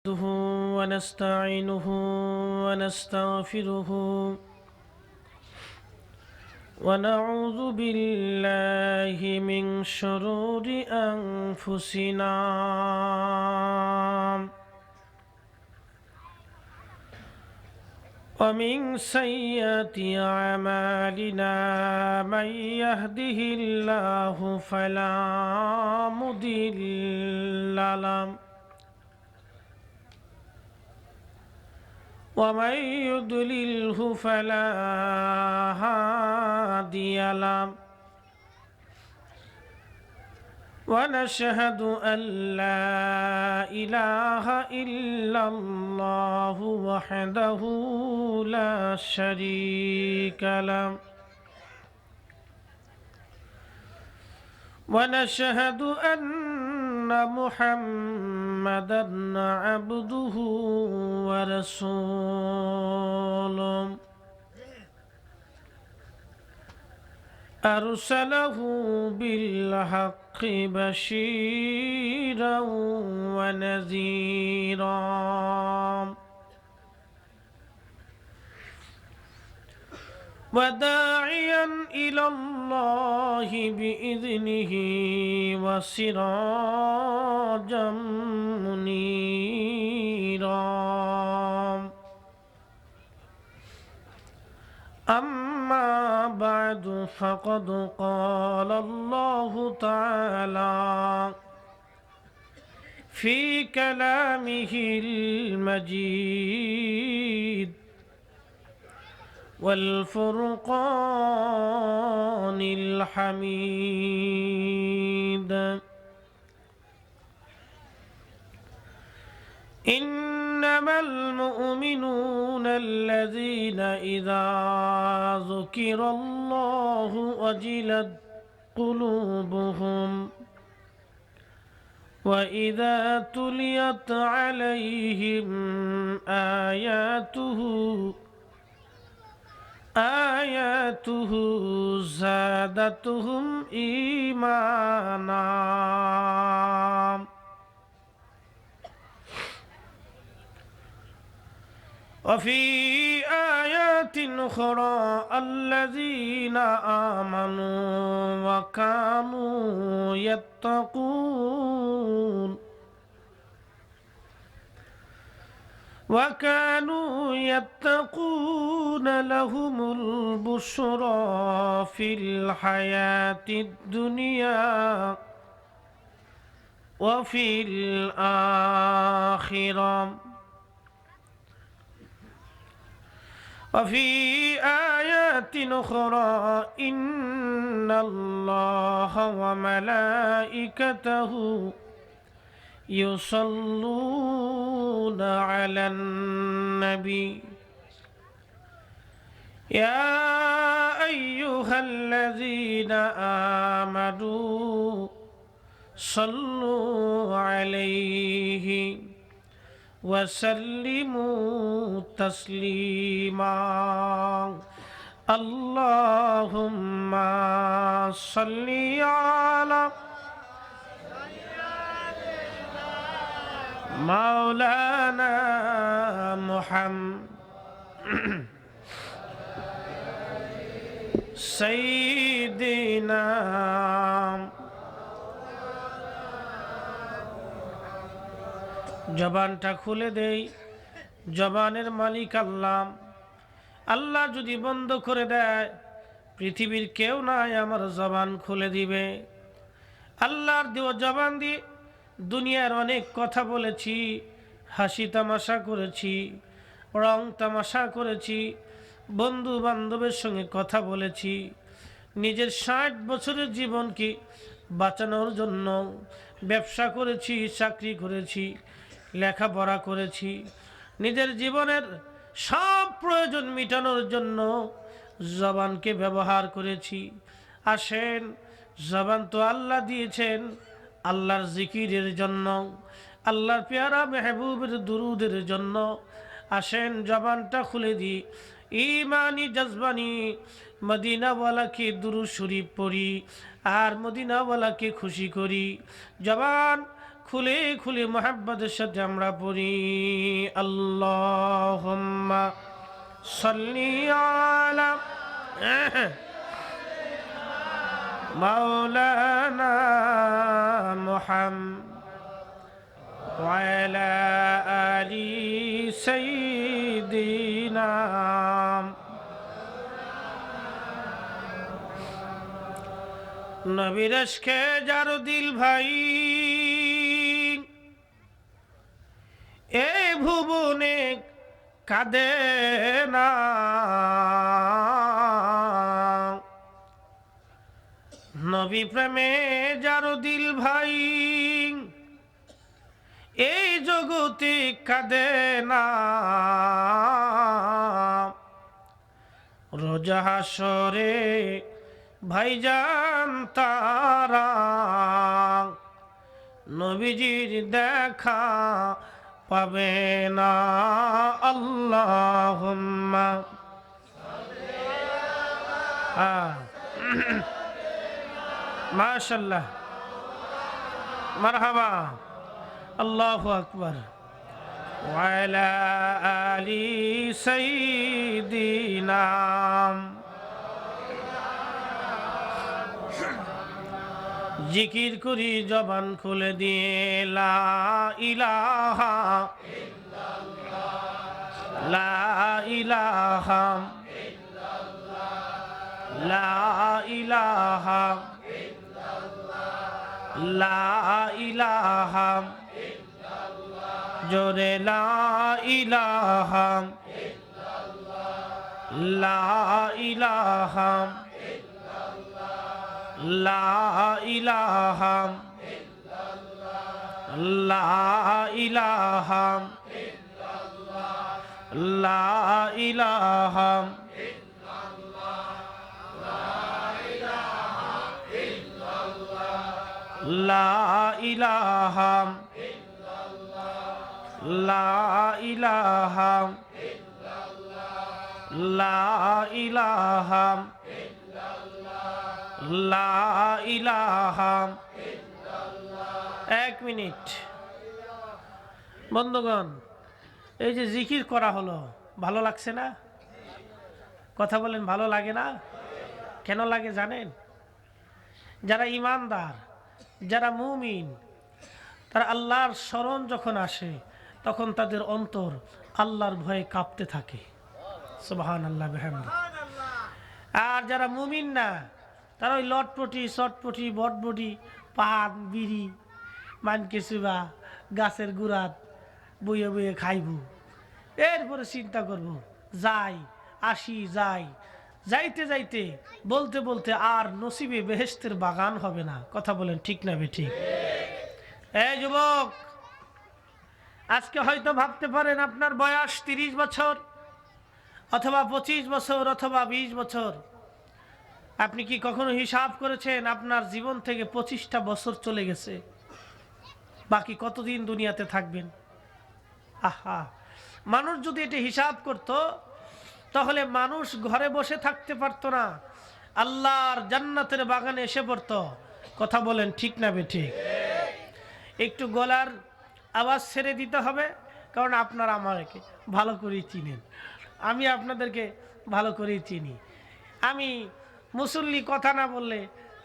نحمده ونستعينه ونستغفره ونعوذ بالله من شرور أنفسنا ومن سيئات أعمالنا من يهده الله فلا مضل له ومن يضلله فلا هادي له ونشهد أن لا إله إلا الله وحده لا شريك له ونشهد أن محمدًا عبده ورسوله أرسله بالحق بشيرا ونذيرا وداعيا إلى الله بإذنه وسراجا منيرا أما بعد فقد قال الله تعالى في كلامه المجيد والفرقان الحميد إنما المؤمنون الذين إذا ذكر الله وجلت قلوبهم وإذا تليت عليهم آياته زادتهم إيمانا وفي آيات أخرى الذين آمنوا وكانوا يتقون لهم البشرى في الحياة الدنيا وفي الآخرة وفي آيات أخرى إن الله وملائكته يصلون على النبي يا أيها الذين آمنوا صلوا عليه وسلموا تسليما اللهم صل على مولانا محمد سيدنا জবানটা খুলে দেই জবানের মালিক আল্লাহ আল্লাহ যদি বন্ধ করে দেয় পৃথিবীর কেউ নাই আমার জবান খুলে দিবে আল্লাহর দেওয়া জবান দিয়ে দুনিয়ার অনেক কথা বলেছি হাসি তামাশা করেছি রং তামাশা করেছি বন্ধু বান্ধবের সঙ্গে কথা বলেছি নিজের ৬০ বছরের জীবনকে বাঁচানোর জন্য ব্যবসা করেছি চাকরি করেছি লেখাপড়া করেছি নিজের জীবনের সব প্রয়োজন মেটানোর জন্য জবানকে ব্যবহার করেছি আসেন জবান তো আল্লাহ দিয়েছেন আল্লাহর জিকিরের জন্য আল্লাহর পেয়ারা মেহবুবের দুরুদের জন্য আসেন জবানটা খুলে দিই ইমানি জজবানি মদিনাওয়ালাকে দুরূদ শরীফ পড়ি আর মদিনাওয়ালাকে খুশি করি জবান খুলে খুলে মোহাব্বতের সাথে আমরা পড়ি আল্লাহুম্মা সাল্লি আলা মাওলানা মুহাম্মদ ওয়া আলা আলি সাইয়্যিদিনা। নবীর ইশকে যার দিল ভাই, এই ভুবনে কাঁদে না। নবী প্রেমে যার দিল ভাই, এই জগতে কাঁদে না। রোজ হাসরে ভাইজান তারা নবীজির দেখা পাবে না। আল্লাহুম্মা মাশাআল্লাহ, মারহাবা, আল্লাহু আকবার। ওয়া আলা আলি সাইয়্যিদিনা। জিকির করি জবান খুলে দিয়ে লা ইলাহা ইল্লাল্লাহ, লা ইলাহা ইল্লাল্লাহ, লা ইলাহা ইল্লাল্লাহ, লা ইলাহা ইল্লাল্লাহ, জোরে লা ইলাহা ইল্লাল্লাহ, লা ইলাহা লা ইলাহা লা ইলাহা লা ইলাহা লা ইলাহা লা ইলাহা লা ইলাহা লা ইলাহা। এক মিনিট বন্ধুগণ, এই যে জিকির করা হলো, ভালো লাগছে না? কথা বলেন, ভালো লাগে না? কেন লাগে জানেন? যারা ইমানদার, যারা মুমিন, তারা আল্লাহর স্মরণ যখন আসে তখন তাদের অন্তর আল্লাহর ভয়ে কাঁপতে থাকে। সুবহানাল্লাহ বিহামদিহি। আর যারা মুমিন না, তারা ওই লটপটি চটপটি বটবটি পান বিড়ি মানকে চুবা গাছের গুড়াত বইয়ে বইয়ে খাইব, এরপরে চিন্তা করব যাই আসি যাই, যাইতে যাইতে বলতে বলতে আর নসিবে বেহেশতের বাগান হবে না। কথা বলেন ঠিক না বেঠিক? এই যুবক, আজকে হয়তো ভাবতে পারেন আপনার বয়স 30 বছর অথবা 25 বছর অথবা 20 বছর। আপনি কি কখনো হিসাব করেছেন আপনার জীবন থেকে 25টা বছর চলে গেছে? বাকি কতদিন দুনিয়াতে থাকবেন? আহা, মানুষ যদি এটা হিসাব করত তাহলে মানুষ ঘরে বসে থাকতে পারতো না, আল্লাহর জান্নাতের বাগানে এসে পড়তো। কথা বলেন ঠিক না বেঠিক? একটু গলার আওয়াজ ছেড়ে দিতে হবে, কারণ আপনারা আমাকে ভালো করেই চিনেন, আমি আপনাদেরকে ভালো করেই চিনি। আমি মুসল্লি কথা না বললে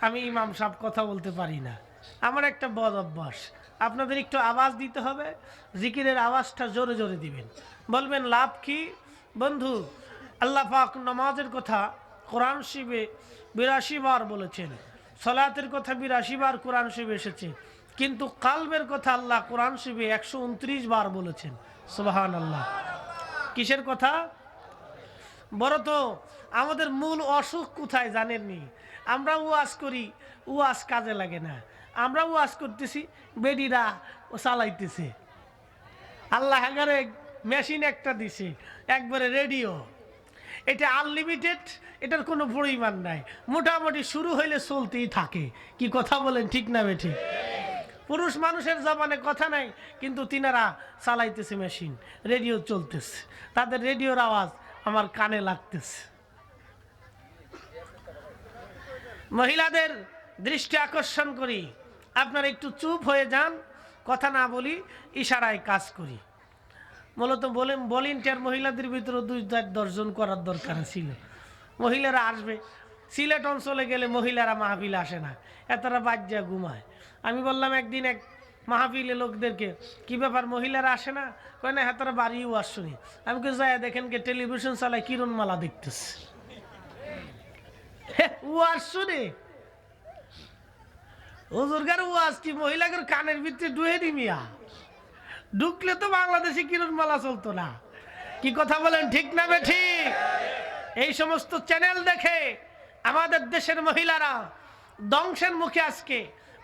আমি ইমাম সাহেব কথা বলতে পারি না, আমার একটা বদ অভ্যাস। আপনাদের একটু আওয়াজ দিতে হবে, জিকিরের আওয়াজটা জোরে জোরে দিবেন। বলবেন লাভ কি? বন্ধু, আল্লাহ পাক নামাজের কথা কোরআন শরীফে 82 বার বলেছেন, সালাতের কথা 82 বার কোরআন শরীফে এসেছে, কিন্তু কালবের কথা আল্লাহ কোরআন শরীফে 129 বার বলেছেন। সুবহানাল্লাহ। কিসের কথা? বড় তো আমাদের মূল অসুখ কোথায় জানেননি? আমরা ওয়াজ করি, ওয়াজ কাজে লাগে না। আমরা ওয়াজ করতেছি, বেডিরা ও চালাইতেছে। আল্লাহ এগারে মেশিন একটা দিছে, একবারে রেডিও, এটা আনলিমিটেড, এটার কোনো পরিমাণ নাই, মোটামুটি শুরু হইলে চলতেই থাকে। কি কথা বলেন ঠিক না বেঠিক? পুরুষ মানুষের জবানে কথা নাই, কিন্তু তিনারা চালাইতেছে মেশিন, রেডিও চলতেছে, তাদের রেডিওর আওয়াজ আমার কানে লাগতেছে। মহিলাদের দৃষ্টি আকর্ষণ করি, আপনারা একটু চুপ হয়ে যান, কথা না বলি, ইশারায় কাজ করি। মূলত ভলেন্টিয়ার মহিলাদের ভিতরে 2-10 জন করার দরকার ছিল। মহিলারা আসবে, সিলেট অঞ্চলে গেলে মহিলারা মাহফিল আসে না, এতটা বাজ্যা ঘুমায়। আমি বললাম একদিন এক মাহফিলে লোকদেরকে, কি ব্যাপার মহিলারা আসে না? কয় না, এতটা বাড়িও আসুনি। আমি কে যায় দেখেন কে টেলিভিশন চালায় কিরণমালা দেখতেছে। ওয়াজ শুনে হুজুরগার ওয়াজ কি মহিলাদের কানের ভিতরে ডুয়ে দি মিয়া? ঢুকলে তো বাংলাদেশে কিরণমালা চলতো না। কি কথা বলেন, ঠিক না বেঠিক? এই সমস্ত চ্যানেল দেখে আমাদের দেশের মহিলারা ধ্বংসের মুখে। আজকে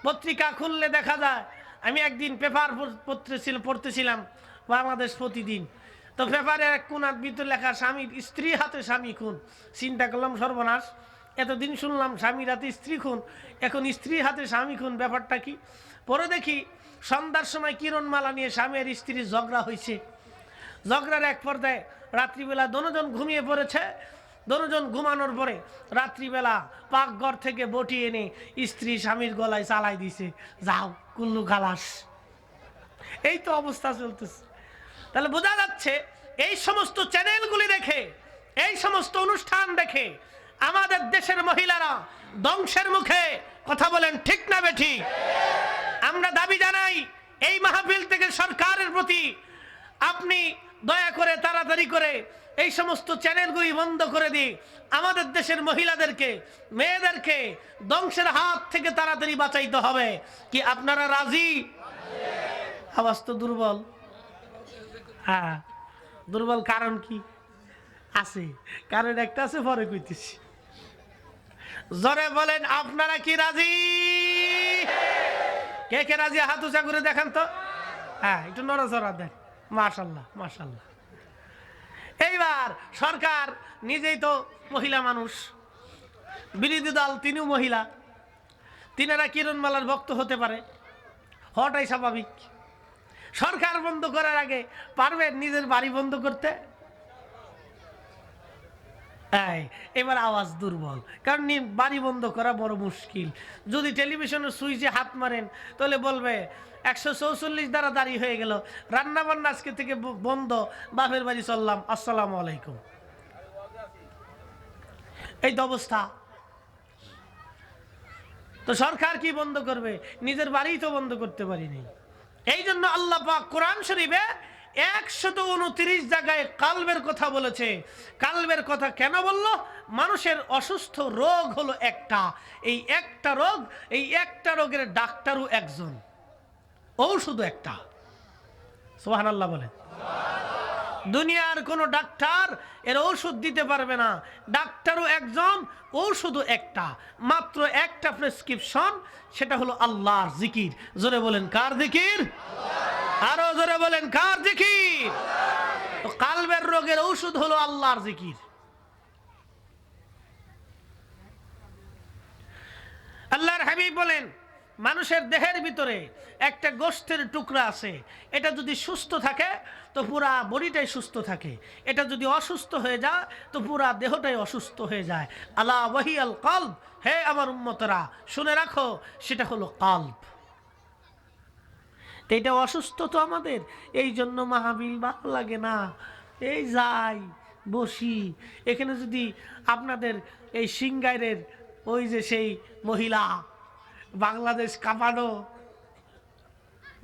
পত্রিকা খুললে দেখা যায়, আমি একদিন পেপার পড়তেছিলাম বাংলাদেশ প্রতিদিন, তো পেপারের এক কোণার ভিতরে লেখা স্বামী স্ত্রী হাতে স্বামী খুন। চিন্তা করলাম সর্বনাশ, এতদিন শুনলাম স্বামীর হাতে স্ত্রী খুন, এখন স্ত্রী হাতে স্বামী খুন, ব্যাপারটা কি? পরে দেখি সন্ধ্যার সময় কিরণমালা নিয়ে স্বামী আর স্ত্রীর ঝগড়া হয়েছে। ঝগড়ার এক পর্যায়ে রাত্রিবেলা দোনোজন ঘুমিয়ে পড়েছে। দোনোজন ঘুমানোর পরে রাত্রিবেলা পাকঘর থেকে বটি এনে স্ত্রী স্বামীর গলায় চালাই দিছে, যাও কুল্লু খালাস। এই তো অবস্থা চলতেছে। তাহলে বোঝা যাচ্ছে এই সমস্ত চ্যানেলগুলি দেখে, এই সমস্ত অনুষ্ঠান দেখে আমাদের দেশের মহিলারা ধ্বংসের মুখে। কথা বলেন ঠিক না বেঠিক? আমরা দাবি জানাই এই মাহফিল থেকে সরকারের প্রতি, আপনি দয়া করে তাড়াতাড়ি করে এই সমস্ত চ্যানেলগুলি বন্ধ করে দিই। আমাদের দেশের মহিলাদেরকে, মেয়েদেরকে ধ্বংসের হাত থেকে তাড়াতাড়ি বাঁচাইতে হবে। কি আপনারা রাজি? আওয়াজ তো দুর্বল। হ্যাঁ, দুর্বল কারণ কি আছে? কারণ একটা আছে, পরে কইতেছি। জোরে বলেন, আপনারা কি রাজি? কে কে রাজি হাত উঁচা করে দেখান তো। হ্যাঁ, একটু নড়াচড়া দেন। মাশাআল্লাহ মাশাআল্লাহ। এইবার সরকার নিজেই তো মহিলা মানুষ, বিরোধী দল তিনিও মহিলা, তিনারা কিরণমালার ভক্ত হতে পারে, হওয়াটাই স্বাভাবিক। সরকার বন্ধ করার আগে পারবেন নিজের বাড়ি বন্ধ করতে? এবার আওয়াজ দুর্বল, কারণ বাড়ি বন্ধ করা বড় মুশকিল। যদি টেলিভিশনের সুইচে হাত মারেন তাহলে বলবে 144 দ্বারা দাঁড়িয়ে হয়ে গেল, রান্না বান্না আজকে থেকে বন্ধ, বাপের বাড়ি চললাম, আসসালামু আলাইকুম। এই তো অবস্থা। তো সরকার কি বন্ধ করবে? নিজের বাড়ি তো বন্ধ করতে পারিনি। এই জন্য আল্লাহ পাক কোরআন শরীফে 129 জায়গায় কালবের কথা বলেছে। কালবের কথা কেন বললো? মানুষের অসুস্থ রোগ হলো একটা, এই একটা রোগ, এই একটা রোগের ডাক্তারও একজন, ঔষধও একটা। সুবহানাল্লাহ বলে। দুনিয়ার কোনো ডাক্তার এর ঔষধ দিতে পারবে না। ডাক্তারও একজন, ঔষধও একটা, মাত্র একটা প্রেসক্রিপশন, সেটা হলো আল্লাহর জিকির। জোরে বলেন, কার জিকির? আরো জোরে বলেন, কার জিকির? তো কালবের রোগের ঔষধ হলো আল্লাহর জিকির। আল্লাহর হাবিব বলেন, মানুষের দেহের ভিতরে একটা গোশতের টুকরা আছে, এটা যদি সুস্থ থাকে তো পুরা বডিটাই সুস্থ থাকে, এটা যদি অসুস্থ হয়ে যায় তো পুরা দেহটাই অসুস্থ হয়ে যায়। আলা ওয়াহিয়াল কলব, হে আমার উম্মতরা শুনে রাখো, সেটা হলো কলব। এটা অসুস্থ তো আমাদের, এই জন্য মাহফিল ভালো লাগে না। এই যাই বসি এখানে, যদি আপনাদের এই সিঙ্গাইরের ওই যে সেই মহিলা বাংলাদেশ কাঁপানো,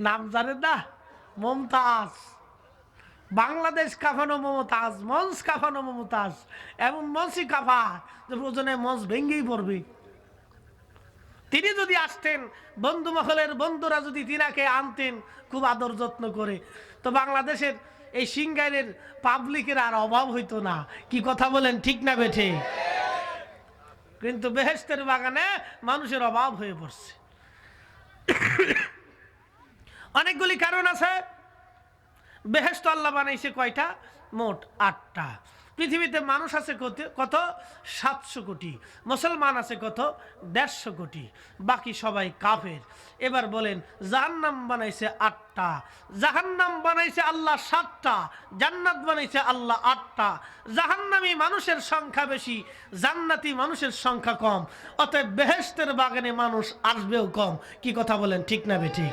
নাম জানেন না, মমতাজ, বাংলাদেশ কাঁপানো মমতাজ, মঞ্চ কাঁপানো মমতাজ, এমন মঞ্চই কাঁপা যে প্রয়োজনে মঞ্চ ভেঙ্গেই পড়বে। তিনি যদি আসতেন, বন্ধু মহলের বন্ধুরা যদি তিনাকে আনতেন খুব আদর যত্ন করে, তো বাংলাদেশের এই সিঙ্গাইরের পাবলিকের আর অভাব হইতো না। কি কথা বলেন, ঠিক না বেঠে? কিন্তু বেহেশতের বাগানে মানুষের অভাব হয়ে পড়ছে। অনেকগুলি কারণ আছে। বেহেশত আল্লাহ বানাইছে কয়টা? মোট 8টা। পৃথিবীতে মানুষ আছে কত? 700 কোটি। মুসলমান আছে কত? 150 কোটি। বাকি সবাই কাফের। এবার বলেন, জাহান্নাম বানাইছে 8টা, জাহান্নাম বানাইছে আল্লাহ 7টা, জান্নাত বানাইছে আল্লাহ 8টা। জাহান্নামী মানুষের সংখ্যা বেশি, জান্নাতি মানুষের সংখ্যা কম, অতএব বেহেশতের বাগানে মানুষ আসবেও কম। কি কথা বলেন, ঠিক না বেঠিক?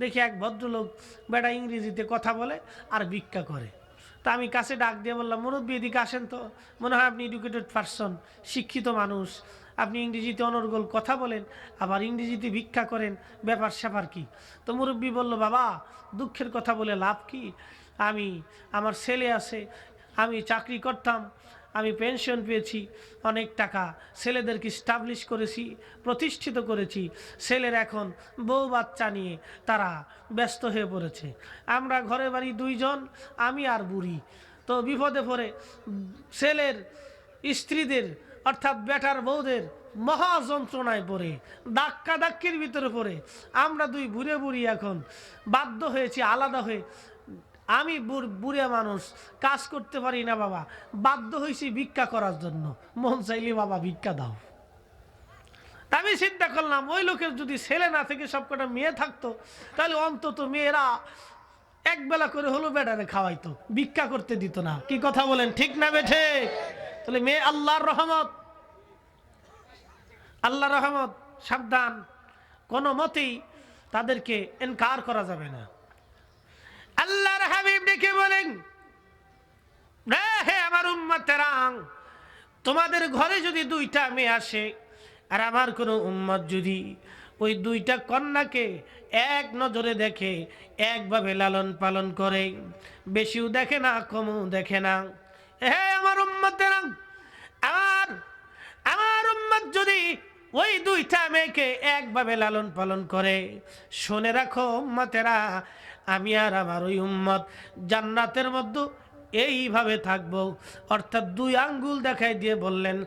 দেখি এক ভদ্রলোক বেটা ইংরেজিতে কথা বলে আর ভিক্ষা করে। তা আমি কাছে ডাক দিয়ে বললাম, মুরব্বী এদিকে আসেন তো, মনে হয় আপনি এডুকেটেড পারসন, শিক্ষিত মানুষ, আপনি ইংরেজিতে অনর্গল কথা বলেন আবার ইংরেজিতে ভিক্ষা করেন, ব্যাপার স্যাপার কি? তো মুরব্বী বলল, বাবা দুঃখের কথা বলে লাভ কি, আমার ছেলে আছে, আমি চাকরি করতাম, আমি পেনশন পেয়েছি, অনেক টাকা, ছেলেদেরকে স্টাবলিশ করেছি, প্রতিষ্ঠিত করেছি, ছেলের এখন বউ বাচ্চা নিয়ে তারা ব্যস্ত হয়ে পড়েছে, আমরা ঘরে বাড়ি দুইজন, আমি আর বুড়ি, তো বিপদে পড়ে ছেলের স্ত্রীদের অর্থাৎ বেটার বউদের মহা যন্ত্রণায় পড়ে, ধাক্কা ধাক্কির ভিতরে পড়ে আমরা দুই বুড়ে বুড়ি এখন বাধ্য হয়েছি আলাদা হয়ে, আমি বুড়ে মানুষ, কাজ করতে পারি না বাবা, বাধ্য হয়েছি ভিক্ষা করার জন্য, মন চাইলে বাবা ভিক্ষা দাও। আমি চিন্তা করলাম ওই লোকের যদি ছেলে না থেকে সবকটা মেয়ে থাকতো, তাহলে অন্তত মেয়েরা একবেলা করে হলো বেটারে খাওয়াইতো, ভিক্ষা করতে দিত না। কি কথা বলেন, ঠিক না বেঠে? তাহলে মেয়ে আল্লাহর রহমত, আল্লাহর রহমত, সাবধান, কোনো মতেই তাদেরকে ইনকার করা যাবে না। আল্লাহর হাবিব ডেকে বলেন, হে আমার উম্মতেরা, তোমাদের ঘরে যদি দুইটা মেয়ে আসে আর আমার কোনো উম্মত যদি ওই দুইটা কন্যাকে এক নজরে দেখে, একভাবে লালন পালন করে, বেশিও দেখে না কমও দেখে না, হে আমার উম্মতেরা, আমার উম্মত যদি ওই দুইটা মেয়েকে একভাবে লালন পালন করে, শুনে রাখো উম্মতেরা, আমি আর আমার ওই উম্মত জান্নাতের মধ্যে এইভাবে থাকবো। অর্থাৎ দুই আঙ্গুল দেখাই দিয়ে বললেন,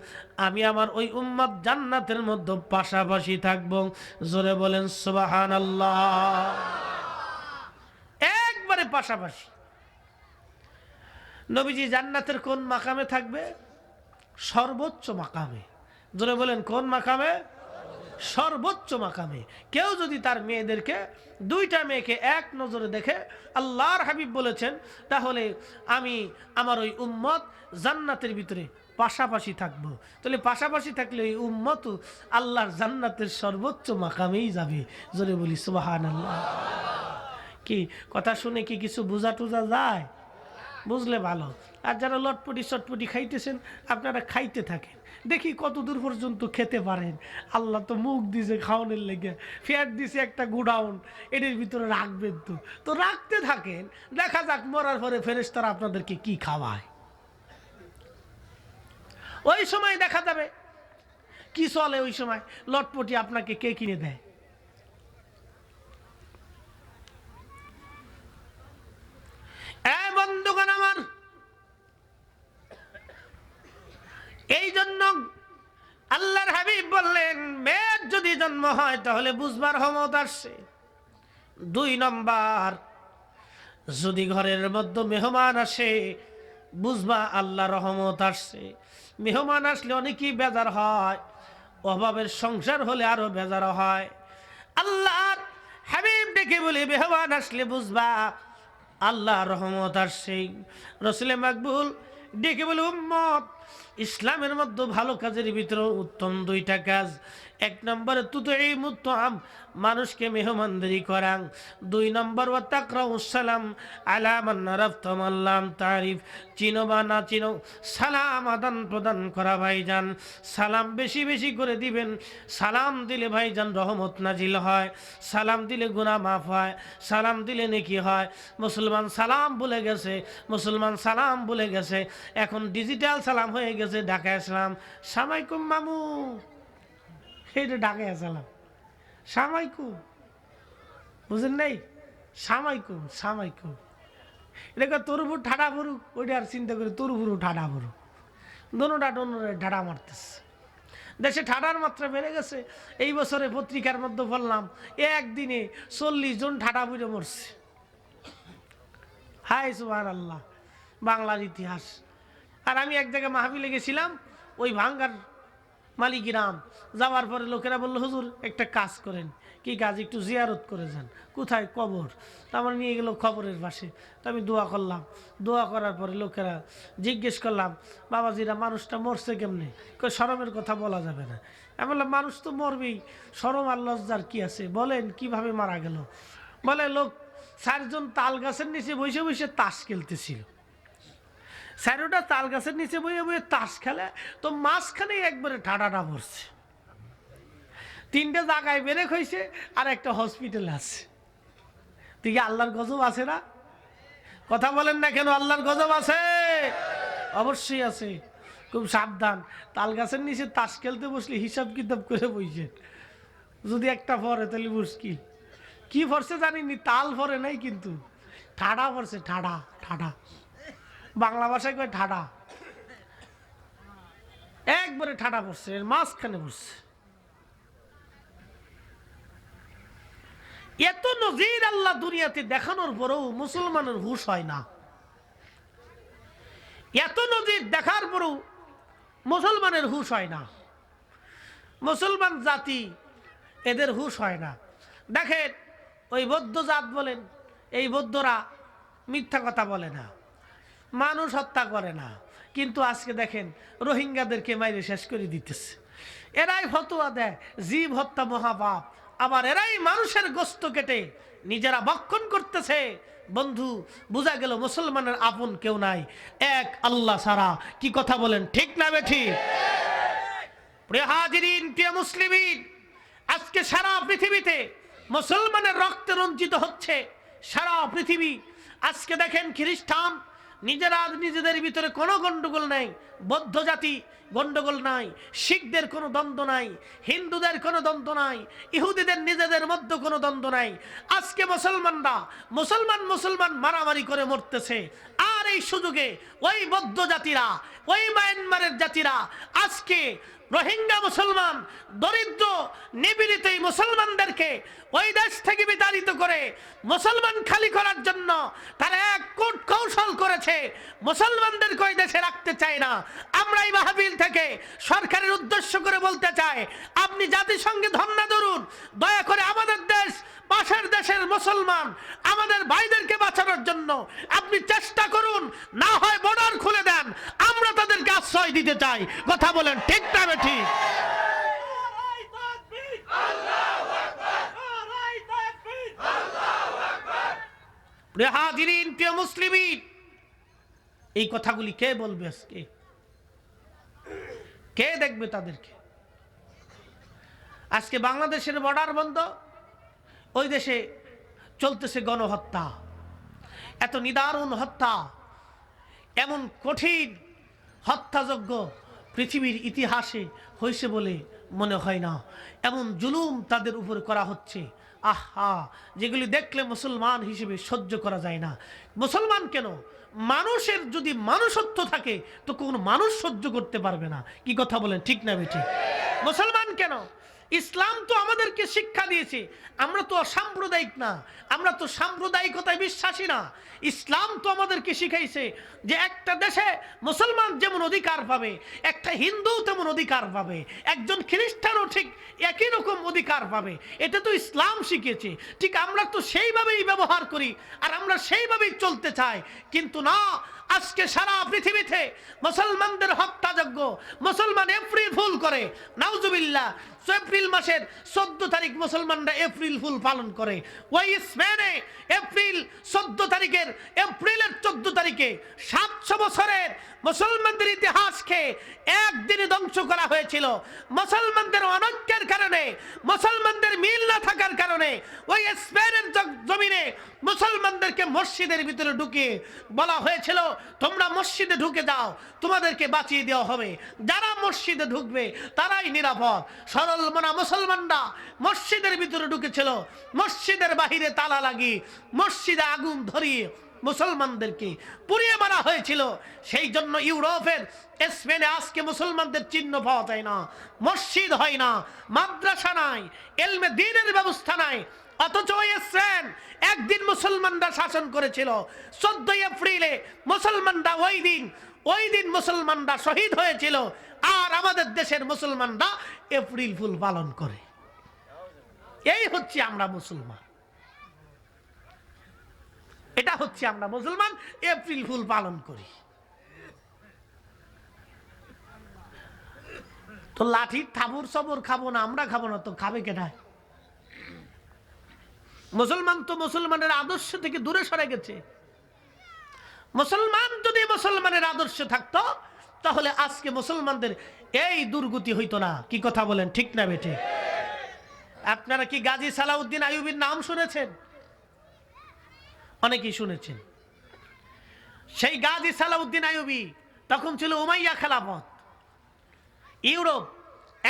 আমি আমার ওই উম্মত জান্নাতের মধ্যে পাশাপাশি থাকবো। জোরে বলেন সুবহানাল্লাহ। একবারে পাশাপাশি। নবীজি জান্নাতের কোন মাকামে থাকবে? সর্বোচ্চ মাকামে। জোরে বলেন কোন মাকামে? সর্বোচ্চ মাকামে। কেউ যদি তার মেয়েদেরকে, দুইটা মেয়েকে এক নজরে দেখে, আল্লাহর হাবিব বলেছেন, তাহলে আমি আমার ওই উম্মত জান্নাতের ভিতরে পাশাপাশি থাকবো। তাহলে পাশাপাশি থাকলে ওই উম্মত আল্লাহর জান্নাতের সর্বোচ্চ মাকামেই যাবে। জোরে বলি সুবহানাল্লাহ। কি কথা শুনে কি কিছু বোঝা টুজা যায়? বুঝলে ভালো। আর যারা লটপটি চটপটি খাইতেছেন, আপনারা খাইতে থাকেন, দেখি কত দূর পর্যন্ত খেতে পারেন। আল্লাহ তো মুখ দিছে খাওয়ানোর লেগে, ফ্যাট দিছে একটা গুডাউন, এটির ভিতরে রাখবেন, তো রাখতে থাকেন, দেখা যাক মরার পরে ফেরেশতারা আপনাদেরকে কি খাওয়ায়। ওই সময় দেখা যাবে কি চলে। ওই সময় লটপটি আপনাকে কে কিনে দেয়? বন্ধুগণ আমার, এই জন্য আল্লাহর হাবিব বললেন, মেয়ের যদি জন্ম হয় তাহলে বুঝবার রহমত আসছে। 2 নম্বর, যদি ঘরের মধ্যে মেহমান আসে, বুঝবা আল্লাহ রহমত আসছে। মেহমান আসলে অনেকেই বেজার হয়, অভাবের সংসার হলে আরো বেজার হয়। আল্লাহর হাবিব ডেকে বলে, মেহমান আসলে বুঝবা আল্লাহ রহমত আসছে। রসুলে মাকবুল ডেকে বলে, উম্মত, ইসলামের মধ্যে ভালো কাজের ভিতরে উত্তম 2টা কাজ। 1 নম্বরে তুতঈমুত-তাআম, মানুষকে মেহমানদারি করা। 2 নম্বর ওয়া তাকরাউস সালাম আলা মান আরাফতা মান লাম তারিফ, চিনো বা না চিনো সালাম আদান প্রদান করা। ভাইজান সালাম বেশি বেশি করে দিবেন। সালাম দিলে ভাইজান রহমত নাজিল হয়, সালাম দিলে গুনাহ মাফ হয়, সালাম দিলে নেকি হয়। মুসলমান সালাম ভুলে গেছে, মুসলমান সালাম ভুলে গেছে। এখন ডিজিটাল সালাম হয়ে গেছে, ঢাকায় সালাম, সামাইকুম মামু, এইটা ঢাকায় সালাম, সামাইকুম, বুঝেন নাই? সামাইকুম, সামাইকুম, এটা তরুপুর ঠাডা ভরুক, ওইটা আর চিন্তা করে তরুপুরু ঠাডা ভরুক, দোনোটা ঠাডা মারতেছে। দেশে ঠাডার মাত্রা বেড়ে গেছে। এই বছরে পত্রিকার মধ্যে বললাম, একদিনে 40 জন ঠাডা বুড়ে মরছে। হায় সুবহানাল্লাহ, বাংলার ইতিহাস। আর আমি এক জায়গায় মাহফিলে গেছিলাম, ওই ভাঙ্গার মালিগ্রাম যাওয়ার পরে লোকেরা বললো, হুজুর একটা কাজ করেন। কি কাজ? একটু জিয়ারত করে যান। কোথায়? কবর। তা আমার নিয়ে গেল খবরের পাশে। তো আমি দোয়া করলাম। দোয়া করার পরে লোকেরা জিজ্ঞেস করলাম, বাবাজিরা মানুষটা মরছে কেমনে? শরমের কথা বলা যাবে না। আমি বললাম, মানুষ তো মরবেই, শরম আর লজ্জার কি আছে, বলেন কিভাবে মারা গেল? বলে লোক 4 জন তাল গাছের নিচে বসে বসে তাস খেলতেছিল। 4টা তাল গাছের নিচে বসে বসে তাস খেলে, তো মাঝখানে একবারে ঠাডাটা পড়ছে। 3টে জায়গায় বেরেক হয়েছে, আর একটা হসপিটাল আছে। ঠিক আল্লাহর গজব আছে না? কথা বলেন না কেন? আল্লাহর গজব আছে, অবশ্যই আছে। খুব সাবধান, তাল গাছের নিচে তাস খেলতে বসলে হিসাব কিতাব করে বসে, যদি একটা পরে তাহলে মুশকিল। কি পড়ছে জানিনি, তাল পরে নাই কিন্তু ঠাডা পড়ছে। ঠাডা, ঠাডা বাংলা ভাষায় কয় ঠাডা। একবারে ঠাডা পড়ছে, এর মাঝখানে পড়ছে। এত নজির আল্লাহ দুনিয়াতে দেখানোর পরেও মুসলমানের হুশ হয় না। এত নজির দেখার পরেও মুসলমানের হুশ হয় না। মুসলমান জাতি, এদের হুশ হয় না। দেখেন, ওই বৌদ্ধ জাত বলেন, এই বৌদ্ধরা মিথ্যা কথা বলে না, মানুষ হত্যা করে না, কিন্তু আজকে দেখেন রোহিঙ্গাদেরকে মাইরে শেষ করে দিতেছে। এরাই ফতোয়া দেয় জীব হত্যা মহাপাপ, আবার এরাই মানুষের গোশত কেটে নিজেরা ভক্ষণ করতেছে। বন্ধু, বোঝা গেল মুসলমানের আপন কেউ নাই, এক আল্লাহ ছাড়া। কি কথা বলেন, ঠিক না বেঠিক? প্রিয় হাজিরিন, প্রিয় মুসলিমিন, আজকে সারা পৃথিবীতে মুসলমানের রক্তে রঞ্জিত হচ্ছে সারা পৃথিবী। আজকে দেখেন খ্রিস্টান নিজেরা নিজেদের ভিতরে কোনো গন্ডগোল নাই, বৌদ্ধ জাতি গন্ডগোল নাই, শিখদের কোনো দ্বন্দ্ব নাই, হিন্দুদের কোনো দ্বন্দ্ব নাই, ইহুদিদের নিজেদের মধ্যে কোনো দ্বন্দ্ব নাই। আজকে মুসলমানরা মুসলমান মারামারি করে মরতেছে। আর এই সুযোগে ওই বৌদ্ধ জাতিরা, ওই মায়ানমারের জাতিরা আজকে রোহিঙ্গা মুসলমান, দরিদ্র নিপীড়িত এই মুসলমানদেরকে ওই দেশ থেকে বিতাড়িত করে মুসলমান খালি করার জন্য তারা এক কূট কৌশল করেছে। মুসলমানদেরকে ওই দেশে রাখতে চায় না। আমরা এই মাহফিল থেকে সরকারের উদ্দেশ্য করে বলতে চাই, আপনি জাতিসংঘে ধর্ণা ধরুন, দয়া করে আমাদের দেশ, পাশের দেশের মুসলমান আমাদের ভাইদেরকে বাঁচানোর জন্য আপনি চেষ্টা করুন, না হয় বর্ডার খুলে দেন, আমরা তাদেরকে আশ্রয় দিতে চাই। কথা বলেন, ঠিক না ঠিক? প্রিয় হাজিরিন, প্রিয় মুসলিমিন, এই কথাগুলি কে বলবে আজকে? কে দেখবে তাদেরকে? আজকে বাংলাদেশের বর্ডার বন্ধ, ওই দেশে চলতেছে গণহত্যা, এত নিদারুণ হত্যা, এমন কঠিন হত্যাযজ্ঞ পৃথিবীর ইতিহাসে হয়েছে বলে মনে হয় না। এমন জুলুম তাদের উপর করা হচ্ছে, আহা, যেগুলি দেখলে মুসলমান হিসেবে সহ্য করা যায় না। মুসলমান কেন, মানুষের যদি মানুষত্ব থাকে তো কোন মানুষ সহ্য করতে পারবে না। কি কথা বলেন, ঠিক না বেঠিক? মুসলমান কেন, ইসলাম তো আমাদেরকে শিক্ষা দিয়েছে, আমরা তো অসাম্প্রদায়িক না, আমরা তো সাম্প্রদায়িকতায় বিশ্বাসী না। ইসলাম তো আমাদেরকে শিখাইছে যে একটা দেশে মুসলমান যেমন অধিকার পাবে, একটা হিন্দু তেমন অধিকার পাবে, একজন খ্রিস্টানও ঠিক একই রকম অধিকার পাবে। এটা তো ইসলাম শিখিয়েছে। ঠিক আমরা তো সেইভাবেই ব্যবহার করি, আর আমরা সেইভাবেই চলতে চাই। কিন্তু না, আজকে সারা পৃথিবীতে মুসলমানদের হত্যাযজ্ঞ, মুসলমান এপ্রিল ফুল করে, নাউজুবিল্লাহ। এপ্রিল মাসের 14 তারিখ মুসলমানরা এপ্রিল ফুল পালন করে। ওই স্পেনে এপ্রিল 14 তারিখের, এপ্রিলের 14 তারিখে 700 বছরের মুসলমানদের ইতিহাসকে একদিনে ধ্বংস করা হয়েছিল। মুসলমানদের অনৈক্যের কারণে, মুসলমানদের মিল না থাকার কারণে ওই স্পেনের জমিনে মুসলমানদেরকে মসজিদের ভিতরে ঢুকিয়ে বলা হয়েছিল, তোমরা মসজিদে ঢুকে যাও, তোমাদেরকে বাঁচিয়ে দেওয়া হবে। যারা মসজিদে ঢুকবে তারাই নিরাপদ। সরল মনা মুসলমানরা মসজিদের ভিতরে ঢুকেছিল, মসজিদের বাহিরে তালা লাগিয়ে মসজিদে আগুন ধরিয়ে মুসলমানদেরকে পুড়িয়ে মারা হয়েছিল। সেই জন্য ইউরোপের স্পেনে আজকে মুসলমানদের চিহ্ন পাওয়া যায় না, মসজিদ হয় না, মাদ্রাসা নাই, এলমে দ্বীনের ব্যবস্থা নাই। অথচ ওই স্পেন একদিন মুসলমানরা শাসন করেছিল। 14 এপ্রিলে মুসলমানরা ওই দিন মুসলমানরা শহীদ হয়েছিল। আর আমাদের দেশের মুসলমানরা এপ্রিল ফুল পালন করে। এই হচ্ছে আমরা মুসলমান, এটা হচ্ছে আমরা মুসলমান, এপ্রিল ফুল পালন করি। তো লাঠির থাবুর সবর খাবো না, আমরা খাবো না, তো খাবে কেনা? মুসলমান তো মুসলমানের আদর্শ থেকে দূরে সরে গেছে। মুসলমান যদি মুসলমানের আদর্শে থাকতো তাহলে আজকে মুসলমানদের এই দুর্গতি হইতো না। কি কথা বলেন, ঠিক না বেঠিক? আপনারা কি গাজী সালাউদ্দিন আইয়ুবীর নাম শুনেছেন? অনেকেই শুনেছেন। সেই গাজী সালাউদ্দিন আইয়ুবী তখন ছিল উমাইয়া খেলাফত। ইউরোপ,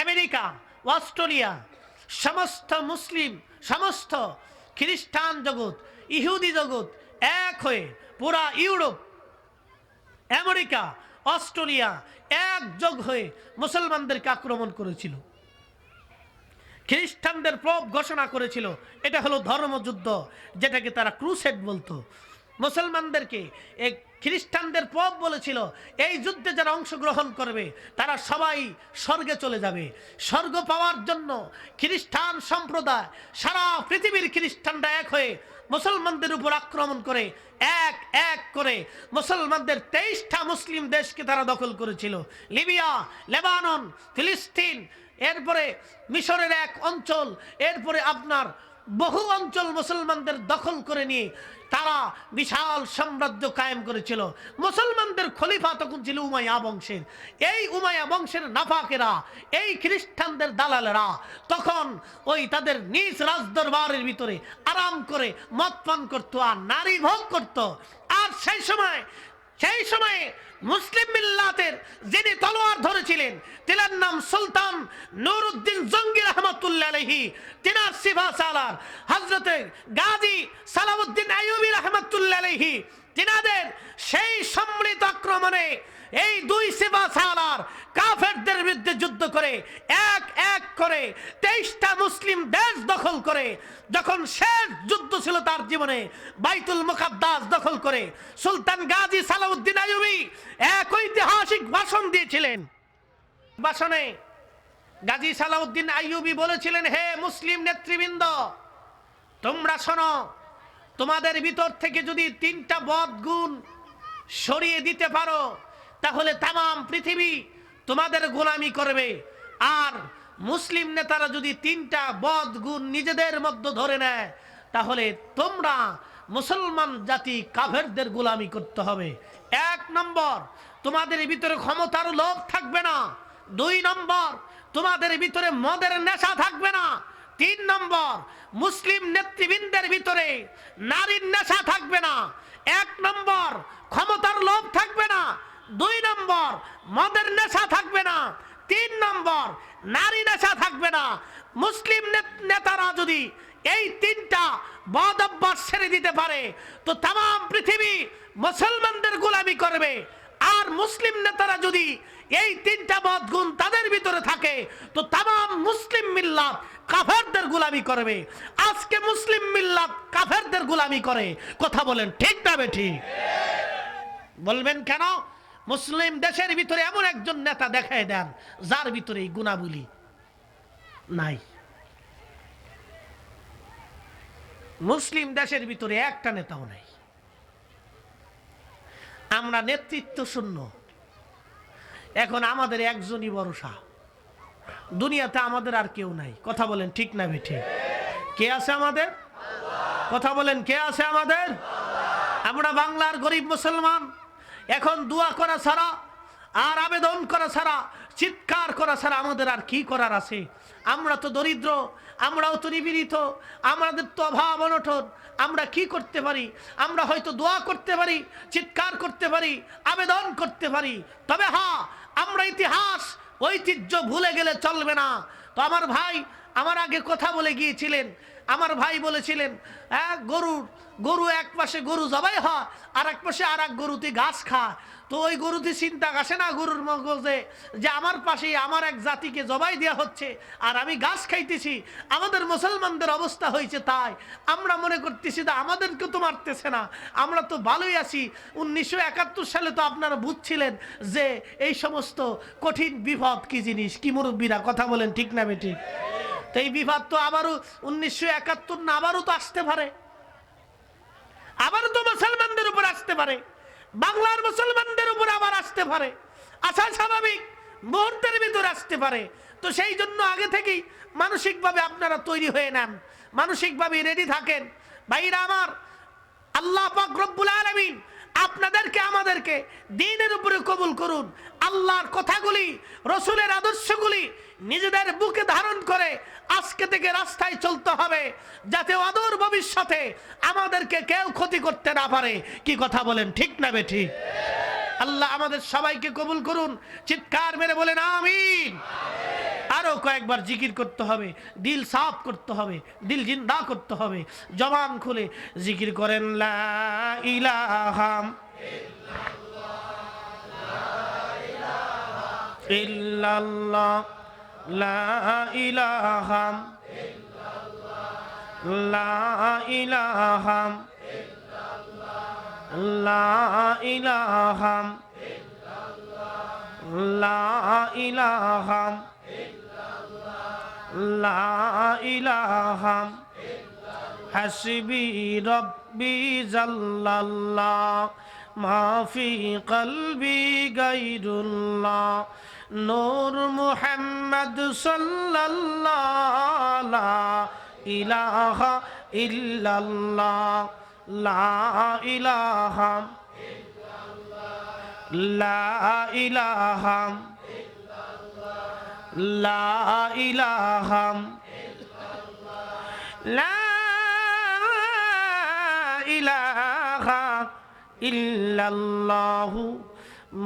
আমেরিকা, অস্ট্রেলিয়া সমস্ত মুসলিম, সমস্ত খ্রিস্টান জগৎ, ইহুদি জগৎ এক হয়ে পুরা ইউরোপ, আমেরিকা, অস্ট্রেলিয়া একযোগ হয়ে মুসলমানদেরকে আক্রমণ করেছিল। খ্রিস্টানদের প্রভাব ঘোষণা করেছিল। এটা হলো ধর্মযুদ্ধ, যেটাকে তারা ক্রুসেড বলতো। মুসলমানদেরকে এই খ্রিস্টানদের প্রভাব বলেছিল এই যুদ্ধে যারা অংশগ্রহণ করবে তারা সবাই স্বর্গে চলে যাবে। স্বর্গ পাওয়ার জন্য খ্রিস্টান সম্প্রদায়, সারা পৃথিবীর খ্রিস্টানরা এক হয়ে মুসলমানদের উপর আক্রমণ করে এক এক করে মুসলমানদের 23টা মুসলিম দেশকে তারা দখল করেছিল। লিবিয়া, লেবানন, ফিলিস্তিন, এরপরে মিশরের এক অঞ্চল, এরপরে আপনার বহু অঞ্চল মুসলমানদের দখল করে নিয়ে তারা বিশাল সাম্রাজ্য কায়েম করেছিল। মুসলমানদের খলিফা তখন ছিল উমাইয়া বংশের। এই উমাইয়া বংশের নাফাকেরা, এই খ্রিস্টানদের দালালেরা তখন ওই তাদের নিজ রাজদরবারের ভিতরে আরাম করে মদ পান করতো আর নারী ভোগ করত। আর সেই সময়ে মুসলিম মিল্লাতের যিনি তলোয়ার ধরেছিলেন তিনার নাম সুলতান নুরউদ্দিন জঙ্গি রহমাতুল্লাহ আলাইহি। তিনার সিফা সালার হযরতে গাজী সালাউদ্দিন আইয়ুবী রহমাতুল্লাহ আলাইহি, তিনাদের সেই সম্মিলিত আক্রমণে এই দুই সিফা সালার কাফেরদের বিরুদ্ধে যুদ্ধ করে এক এক করে 23টা মুসলিম দেশ দখল করে, যখন শেষ যুদ্ধ ছিল তার জীবনে, বাইতুল মুকাদ্দাস দখল করে সুলতান গাজী সালাউদ্দিন আইয়ুবী এক ঐতিহাসিক ভাষণ দিয়েছিলেন। ভাষণে গাজী সালাউদ্দিন আইয়ুবী বলেছিলেন, হে মুসলিম নেতৃবৃন্দ, তোমরা শোনো, তোমাদের ভিতর থেকে যদি 3টা বদগুণ সরিয়ে দিতে পারো তাহলে তাম পৃথিবী তোমাদের গোলামি করবে। আর মুসলিম নেতারা যদি 3টা বদগুণ নিজেদের মধ্যে ধরে নেয় তাহলে তোমরা মুসলমান জাতি কাফেরদের গোলামি করতে হবে। 1 নম্বর, তোমাদের ভিতরে ক্ষমতার লোভ থাকবে না। 2 নম্বর, তোমাদের ভিতরে মদের নেশা থাকবে না। 3 নম্বর, মুসলিম নেতৃবৃন্দের ভিতরে নারীর নেশা থাকবে না। 1 নম্বর, ক্ষমতার লোভ থাকবে না। 2 নম্বর, মদের নেশা থাকবে না। 3 নম্বর, নারী নেশা থাকবে না। মুসলিম নেতারা যদি এই 3টা বদ অভ্যাস ছেড়ে দিতে পারে তো তাম পৃথিবী মুসলমানদের গোলামি করবে। আর মুসলিম নেতারা যদি এই 3টা বদগুণ তাদের ভিতরে থাকে তো তাম মুসলিম মিল্লাত কাফেরদের গোলামি করবে। আজকে মুসলিম মিল্লাত কাফেরদের গোলামি করে। কথা বলেন, ঠিক না বেঠিক? বলবেন কেন? মুসলিম দেশের ভিতরে এমন একজন নেতা দেখায় দেন যার ভিতরে এই গুণাবলী নাই। মুসলিম দেশের ভিতরে একটা নেতাও নাই। আমরা নেতৃত্ব শূন্য। এখন আমাদের একজনই ভরসা, দুনিয়াতে আমাদের আর কেউ নাই। কথা বলেন, ঠিক না বেঠিক? কে আছে আমাদের? কথা বলেন, কে আছে আমাদের? আমরা বাংলার গরিব মুসলমান। এখন দোয়া করা ছাড়া আর আবেদন করা ছাড়া, চিৎকার করা ছাড়া আমাদের আর কি করার আছে? আমরা তো দরিদ্র, আমরাও তো নিপীড়িত, আমাদের তো অভাব অনটন। আমরা কি করতে পারি? আমরা হয়তো দোয়া করতে পারি, চিৎকার করতে পারি, আবেদন করতে পারি। তবে হ্যাঁ, আমরা ইতিহাস ঐতিহ্য ভুলে গেলে চলবে না। তো আমার ভাই আমার আগে কথা বলে গিয়েছিলেন, আমার ভাই বলেছিলেন গরু এক পাশে গরু জবাই হয় আর এক পাশে আর এক গরুতে ঘাস খায়। তো ওই গরুতে চিন্তা আসে না গরুর মগজে যে আমার পাশে আমার এক জাতিকে জবাই দেওয়া হচ্ছে আর আমি ঘাস খাইতেছি। আমাদের মুসলমানদের অবস্থা হয়েছে তাই। আমরা মনে করতেছি যে আমাদেরকে তো মারতেছে না, আমরা তো ভালোই আছি। 1971 সালে তো আপনারা বুঝছিলেন যে এই সমস্ত কঠিন বিপদ কি জিনিস। কি মুরব্বীরা, কথা বলেন, ঠিক না বেঠিক? তো এই বিপদ তো আবারও 1971 না, আবারও তো আসতে পারে, আবারও তো মুসলমানদের উপর আসতে পারে, বাংলার মুসলমানদের উপর আবার আসতে পারে। আশা স্বাভাবিক, মুহূর্তের ভিতরে আসতে পারে। তো সেই জন্য আগে থেকেই মানসিকভাবে আপনারা তৈরি হয়ে নেন, মানসিকভাবে রেডি থাকেন। ভাইরা আমার, আল্লাহ পাক রব্বুল আলামিন আপনাদেরকে আমাদেরকে দ্বীনের উপরে কবুল করুন। আল্লাহর কথাগুলি, রসুলের আদর্শগুলি নিজেদের বুকে ধারণ করে আজকে থেকে রাস্তায় চলতে হবে, যাতে অদূর ভবিষ্যতে আমাদেরকে কেউ ক্ষতি করতে না পারে। কি কথা বলেন, ঠিক না বেঠিক? আল্লাহ আমাদের সবাইকে কবুল করুন। চিৎকার মেরে বলেন আমিন। আরো কয়েকবার জিকির করতে হবে, দিল সাফ করতে হবে, দিল জিন্দা করতে হবে। জবান খুলে জিকির করেন, লা ইলাহা ইল্লাল্লাহ, লা ইলাহা, লা ইলাহা, লা ইলাহা, লা ইলাহা, লা ইলাহা, হাসবি রব্বি জাল্লাল্লাহ, মাফি কলবি গায়রুল্লাহ, নূর মুহাম্মদ সাল্লাল্লাহ, লা ইলাহা ইল্লাল্লাহ, লা ইলাহা, লা ইলাহা, লা ইলাহা, লা ইলাহা ইল্লাল্লাহু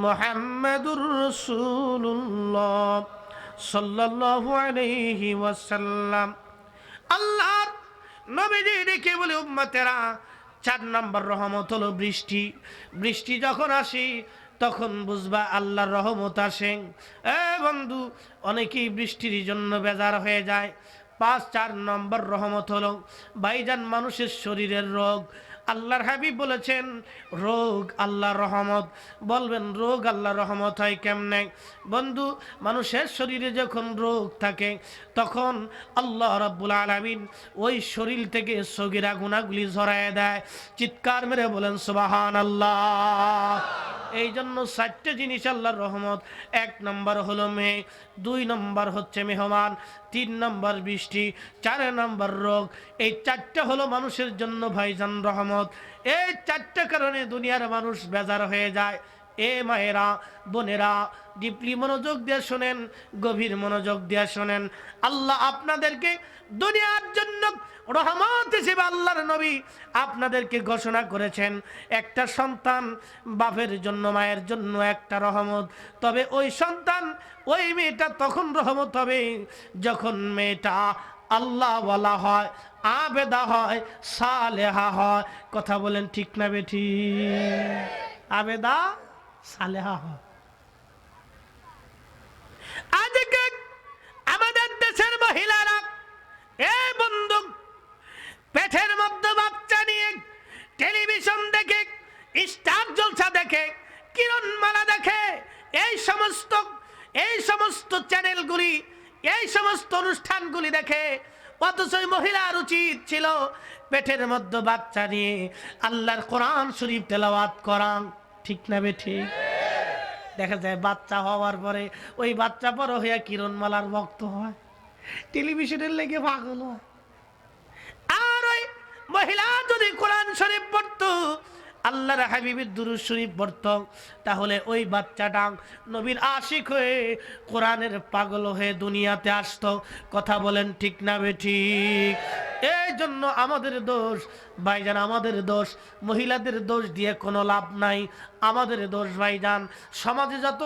মুহাম্মাদুর রাসূলুল্লাহ সাল্লাল্লাহু আলাইহি ওয়াসাল্লাম। আল্লাহর নবীজি ডেকে বলে, উম্মতেরা, 4 নম্বর রহমত হলো বৃষ্টি। বৃষ্টি যখন আসে তখন বুঝবা আল্লাহর রহমত আসে। বন্ধু, অনেকেই বৃষ্টির জন্য বেজার হয়ে যায়। 4 নম্বর রহমত হলো ভাইজান মানুষের শরীরের রোগ। আল্লাহর হাবিব বলেছেন, রোগ আল্লাহর রহমত। বলবেন, রোগ আল্লাহর রহমত হয় কেমনে? বন্ধু, মানুষের শরীরে যখন রোগ থাকে তখন আল্লাহ রাব্বুল আলামিন ওই শরীর থেকে সগীরা গুনাহগুলি ঝরায় দেয়। চিৎকার মেরে বলেন সুবহানাল্লাহ। এই জন্য 4টে জিনিস আল্লাহর রহমত। 1 নম্বর হলো মেয়ে, 2 নম্বর হচ্ছে মেহমান, 3 নম্বর বৃষ্টি, 4 নম্বর রোগ। এই 4টা হলো মানুষের জন্য ভাইজান রহমত। এই 4টা কারণে দুনিয়ার মানুষ বেজার হয়ে যায়। এ মায়েরা, বোনেরা, ডিপলি মনোযোগ দিয়ে শোনেন, গভীর মনোযোগ দিয়ে শোনেন। আল্লাহ আপনাদেরকে দুনিয়ার জন্য রহমত হিসেবে আল্লাহর নবী আপনাদেরকে ঘোষণা করেছেন। একটা সন্তান বাপের জন্য, মায়ের জন্য একটা রহমত। তবে ওই সন্তান, ওই মেয়েটা তখন রহমত হবে যখন মেয়েটা আল্লাহওয়ালা হয়, আবেদা হয়, সালেহা হয়। কথা বলেন ঠিক না বেঠি? আবেদা সালেহা হয়। আজকে আমাদের দেশের মহিলারা, বন্ধু, পেটের মধ্যে বাচ্চা নিয়ে টেলিভিশন দেখে, স্টার জলসা দেখে, কিরণমালা দেখে, এই সমস্ত চ্যানেলগুলি, এই সমস্ত অনুষ্ঠানগুলি দেখে। অথচ মহিলার উচিত ছিল পেটের মধ্যে বাচ্চা নিয়ে আল্লাহর কোরআন শরীফ তেলাওয়াত করা। ঠিক না বেঠিক? দেখা যায় বাচ্চা হওয়ার পরে ওই বাচ্চা বড় হইয়া কিরণমালার ভক্ত হয়, টেলিভিশনের লেগে পাগল হয়। আর ওই মহিলা যদি কোরআন শরীফ পড়তো, আল্লাহর হাবিবের দুরূদ শরীফ পড়তো, তাহলে ওই বাচ্চাটা নবীর আশিক হয়ে কোরআনের পাগল হয়ে দুনিয়াতে আসতো। কথা বলেন ঠিক না বেঠিক? এই জন্য আমাদের দোষ ভাইজান, আমাদের দোষ, মহিলাদের দোষ দিয়ে কোনো লাভ নাই। আমাদের দোষ ভাইজান। সমাজে যত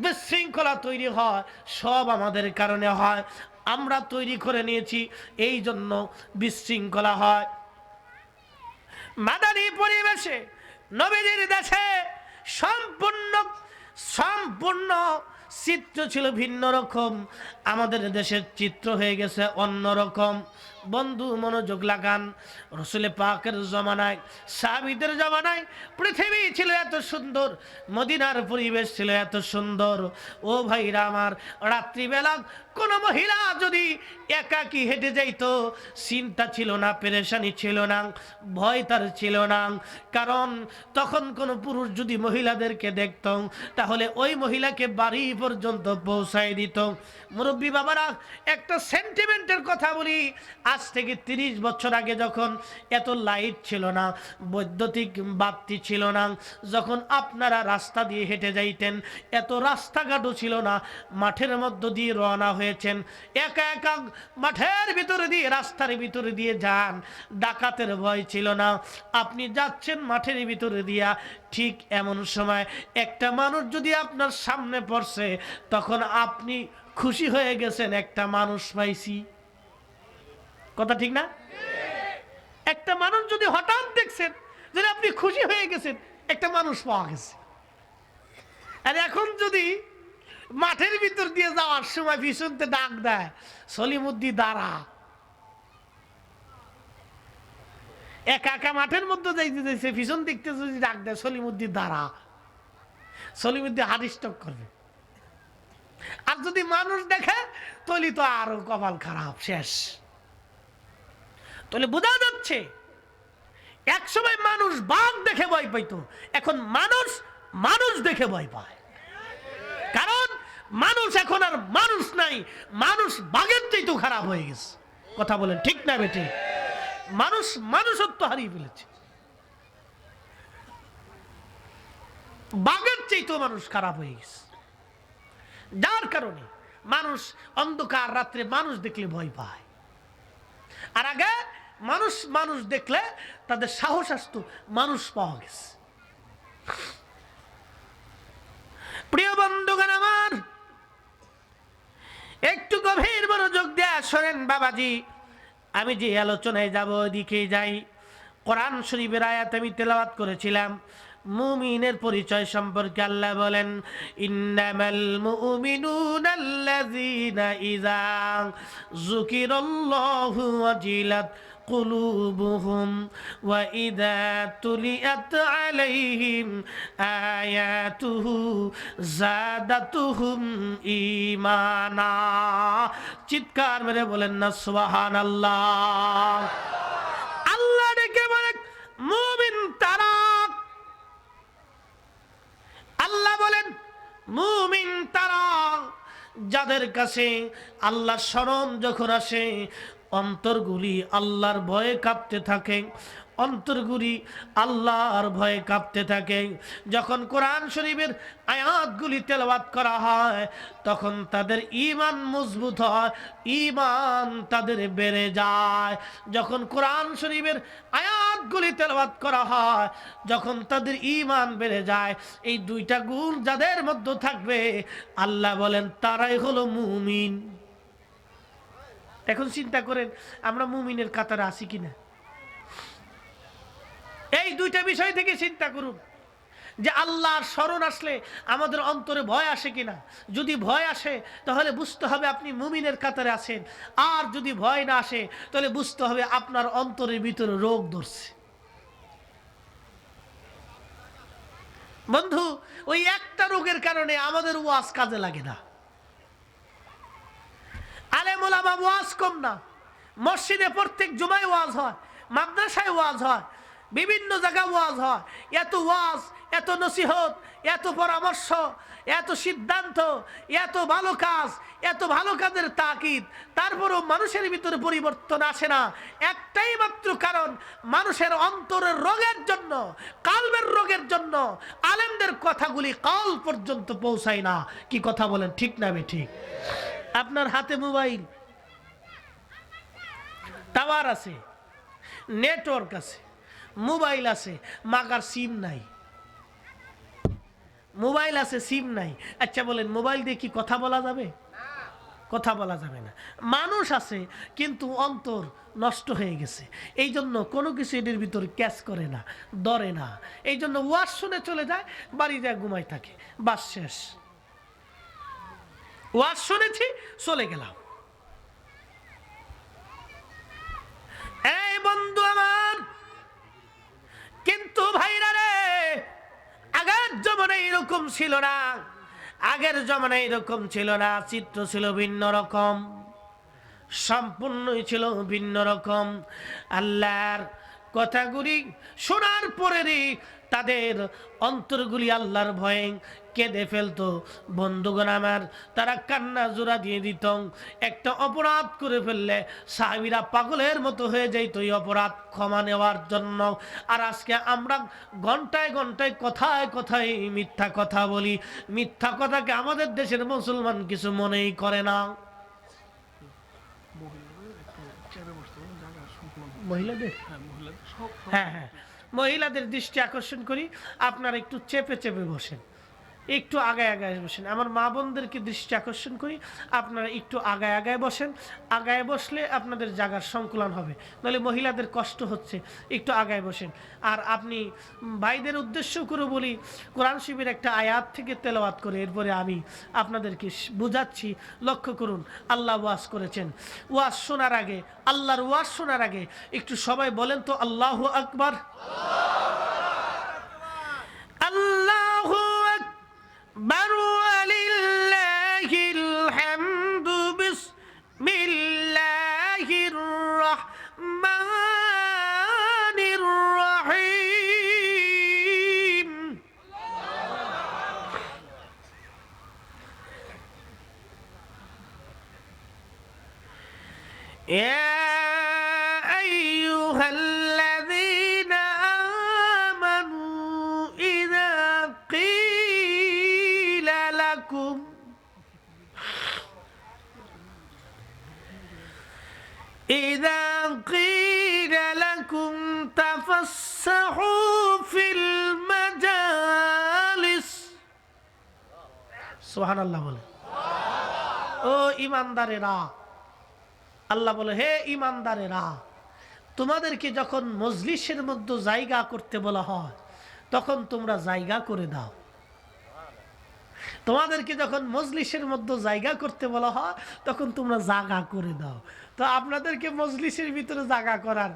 বিশৃঙ্খলা তৈরি হয় সব আমাদের কারণে হয়। আমরা তৈরি করে নিয়েছি, এই জন্য বিশৃঙ্খলা হয়। মাদানী পরিবেশে নবীজির দেশে সম্পূর্ণ চিত্র ছিল ভিন্ন রকম। আমাদের দেশের চিত্র হয়ে গেছে অন্য রকম। বন্ধু মনোযোগ লাগান, রসুল পাকের জমানায়, সাহাবীদের জমানায় পৃথিবী ছিল এত সুন্দর, মদিনার পরিবেশ ছিল এত সুন্দর। ও ভাইরা আমার, রাত্রিবেলা কোন মহিলা যদি একাকী হেঁটে যাইতো, চিন্তা ছিল না, পেরেশানি ছিল না, ভয় তার ছিল না। কারণ তখন কোন পুরুষ যদি মহিলাদেরকে দেখত, তাহলে ওই মহিলাকে বাড়ি পর্যন্ত পৌঁছায় দিত। মুরব্বী বাবারা, একটা সেন্টিমেন্টের কথা বলি। আজ থেকে 30 বছর আগে যখন এত লাইট ছিল না, বৈদ্যুতিক বাতি ছিল না, যখন আপনারা রাস্তা দিয়ে হেঁটে যাইতেন, এত রাস্তাঘাটও ছিল না, মাঠের মধ্য দিয়ে রওনা হয়েছেন, একা একা মাঠের ভিতরে দিয়ে, রাস্তার ভিতরে দিয়ে যান, ডাকাতের ভয় ছিল না। আপনি যাচ্ছেন মাঠের ভিতরে দিয়া, ঠিক এমন সময় একটা মানুষ যদি আপনার সামনে পড়ছে, তখন আপনি খুশি হয়ে গেছেন, একটা মানুষ পাইছি। কথা ঠিক না? একটা মানুষ যদি হঠাৎ দেখছেন, যদি আপনি খুশি হয়ে গেছেন, একটা মানুষ পাওয়া গেছে। আর এখন যদি মাঠের ভিতর দিয়ে যাওয়ার সময় পিছনতে ডাক দেয়, সলিমুদ্দি দাঁড়া, একা একা মাঠের মধ্যে যাইতে যাইছে, পিছন দেখতে যদি ডাক দেয়, সলিমুদ্দি দাঁড়া, সলিমুদ্দি হার্ট স্ট্রোক করবে। আর যদি মানুষ দেখে, তলি তো আরো কপাল খারাপ, শেষ। তাহলে বোঝা যাচ্ছে, এক সময় মানুষ বাঘ দেখে ভয় পাইতো, এখন মানুষ মানুষ দেখে ভয় পায়। কারণ মানুষ এখন আর মানুষ নাই, মানুষ বাঘের চাইতেও খারাপ হয়ে গেছে। কথা বলেন ঠিক না বেটে? মানুষ মানুষত্ব হারিয়ে ফেলেছে, বাঘের চাইতেও মানুষ খারাপ হয়ে গেছে। যার কারণে মানুষ অন্ধকার রাত্রে মানুষ দেখলে ভয় পায়। আর আগে মানুষ মানুষ দেখলে তাদের সাহস আসতো, মানুষ পাওয়া গেছে। প্রিয় বন্ধুগণ আমার, একটু গভীর মনোযোগ দেয়া শোনেন বাবাজি। আমি যে আলোচনায় যাব ওদিকে যাই। কোরআন শরীফের আয়াত আমি তেলাওয়াত করেছিলাম। মুমিনের পরিচয় সম্পর্কে আল্লাহ বলেন, ইন্নামাল মুমিনুনা আল্লাযীনা ইযা যুকিরাল্লাহু ওয়াজিলাত কুলুবুহুম ওয়া ইযা তুলিয়াত আলাইহিম আয়াতুহু যাদাতুহুম ঈমানা। চিৎকার মেরে বলেন না সুবহানাল্লাহ। আল্লাহ ডেকে বলেন মুমিন তারা, আল্লাহ বলেন মুমিন তারা যাদের কাছে আল্লাহর স্মরণ যখন আসে, অন্তরগুলি আল্লাহর ভয়ে কাঁপতে থাকে, অন্তরগুলি আল্লাহর ভয়ে কাঁপতে থাকে। যখন কোরআন শরীফের আয়াতগুলি তেলাওয়াত করা হয়, তখন তাদের ঈমান মজবুত হয়, ঈমান তাদের বেড়ে যায়। যখন কোরআন শরীফের আয়াতগুলি তেলাওয়াত করা হয়, যখন তাদের ঈমান বেড়ে যায়, এই দুইটা গুণ যাদের মধ্যে থাকবে, আল্লাহ বলেন তারাই হলো মুমিন। এখন চিন্তা করেন, আমরা মুমিনের কাতারে আছি কিনা? এই দুইটা বিষয় থেকে চিন্তা করুন যে আল্লাহর স্মরণ আসলে আমাদের অন্তরে ভয় আসে কিনা। যদি ভয় আসে, তাহলে বুঝতে হবে আপনি মুমিনের কাতারে আছেন। আর যদি ভয় না আসে, তাহলে বুঝতে হবে আপনার অন্তরের ভিতরে রোগ ধরছে। বন্ধু, ওই একটা রোগের কারণে আমাদের ওয়াজ কাজে লাগে না। আলেম ওলামা ওয়াজ কম না, মসজিদে প্রত্যেক জুমায় ওয়াজ হয়, মাদ্রাসায় ওয়াজ হয়, বিভিন্ন জায়গায় ওয়াজ হয়। এত ওয়াজ, এত নসিহত, এত পরামর্শ, এত সিদ্ধান্ত, এত ভালো কাজ, এত ভালো কাজের তাকিদ, তারপরেও মানুষের ভিতরে পরিবর্তন আসে না। একটাই মাত্র কারণ, মানুষের অন্তরের রোগের জন্য, কালবের রোগের জন্য আলেমদের কথাগুলি কাল পর্যন্ত পৌঁছায় না। কি কথা বলেন ঠিক না ঠিক? আপনার হাতে মোবাইল, টাওয়ার আছে, নেটওয়ার্ক আছে, মোবাইল আছে, মাগার সিম নাই। মোবাইল আছে, সিম নাই। আচ্ছা বলেন, মোবাইল দিয়ে কি কথা বলা যাবে? কথা বলা যাবে না। মানুষ আছে, কিন্তু অন্তর নষ্ট হয়ে গেছে। এই জন্য কোনো কিছু এদের ভিতরে ক্যাচ করে না, ধরে না। এই জন্য ওয়াজ শুনে চলে যায়, বাড়ি যায় ঘুমাই থাকে, বাস শেষ। ওয়াজ শুনেছি, চলে গেলাম। ছিল না, আগের জমানায় এরকম ছিল না, চিত্র ছিল ভিন্ন রকম, সম্পূর্ণই ছিল ভিন্ন রকম। আল্লাহর কথাগুলি শোনার পরেরই তাদের অন্তরগুলি আল্লাহর ভয়ে কেঁদে ফেলতো। বন্ধুগণ আমার, তারা কান্না জোড়া দিয়ে দিত। একটা অপরাধ করে ফেললে সাহাবীরা পাগলের মতো হয়ে যাইত এই অপরাধ ক্ষমা নেওয়ার জন্য। আর আজকে আমরা ঘন্টায় ঘন্টায় কথায় কথায় মিথ্যা কথা বলি। মিথ্যা কথাকে আমাদের দেশের মুসলমান কিছু মনেই করে না। মহিলাদের হ্যাঁ হ্যাঁ, মহিলাদের দৃষ্টি আকর্ষণ করি, আপনারা একটু চেপে চেপে বসেন, একটু আগায় আগায় বসেন। আমার মা বোনদেরকে দৃষ্টি আকর্ষণ করি, আপনারা একটু আগায় আগায় বসেন। আগায় বসলে আপনাদের জায়গার সংকুলন হবে, নাহলে মহিলাদের কষ্ট হচ্ছে। একটু আগায় বসেন। আর আপনি ভাইদের উদ্দেশ্য করে বলি, কোরআন শরীফের একটা আয়াত থেকে তেলাওয়াত করে এরপরে আমি আপনাদেরকে বুঝাচ্ছি। লক্ষ্য করুন, আল্লাহ ওয়াজ করেছেন। ওয়াজ শোনার আগে, আল্লাহর ওয়াজ শোনার আগে একটু সবাই বলেন তো আল্লাহু আকবার। আল্লাহু আকবার ওয়ালিল্লাহিল হামদু। বিসমিল্লাহির রাহমানির রাহিম। ইয়া আইয়ুহাল্লাযীনা আমানু ইযা ক্বিলা লাকুম তাফাসসাহু ফিল মাজালিস। সুবহানাল্লাহ বলে। ও ঈমানদারেরা, আল্লাহ বলে হে ঈমানদারেরা, তোমাদেরকে যখন মজলিসের মধ্যে জায়গা করতে বলা হয় তখন তোমরা জায়গা করে দাও। তোমাদেরকে যখন মজলিসের মধ্যে জায়গা করতে বলা হয় তখন তোমরা জায়গা করে দাও। তো আপনাদেরকে মজলিসের ভিতরে জায়গা করার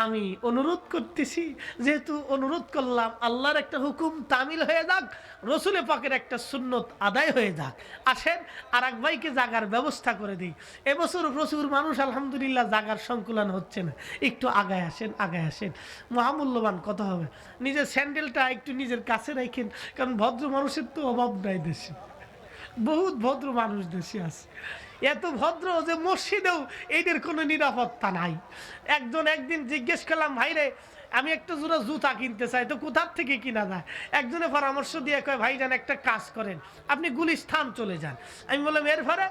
আমি অনুরোধ করতেছি। যেহেতু অনুরোধ করলাম, আল্লাহর একটা হুকুম তামিল হয়ে যাক, রসুল পাকের একটা সুন্নত আদায় হয়ে যাক। আসেন আর এক ভাইকে জাগার ব্যবস্থা করে দিই। এবছর প্রচুর মানুষ আলহামদুলিল্লাহ জাগার সংকুলন হচ্ছে না। একটু আগায় আসেন, আগায় আসেন। মহামূল্যবান কথা হবে। নিজের স্যান্ডেলটা একটু নিজের কাছে রাখেন, কারণ ভদ্র মানুষের তো অভাব নাই দেশে। বহুত ভদ্র মানুষ দেশে আছে, এত ভদ্র যে মসজিদেও এদের কোনো নিরাপত্তা নাই। একদিন জিজ্ঞেস করলাম, ভাইরে আমি একটা জোড়া জুতা কিনতে চাই, তো কোথার থেকে কিনা যায়? একজনে পরামর্শ দিয়ে কয়, ভাইজান একটা কাজ করেন, আপনি গুলিস্তান চলে যান। আমি বললাম এর পরে?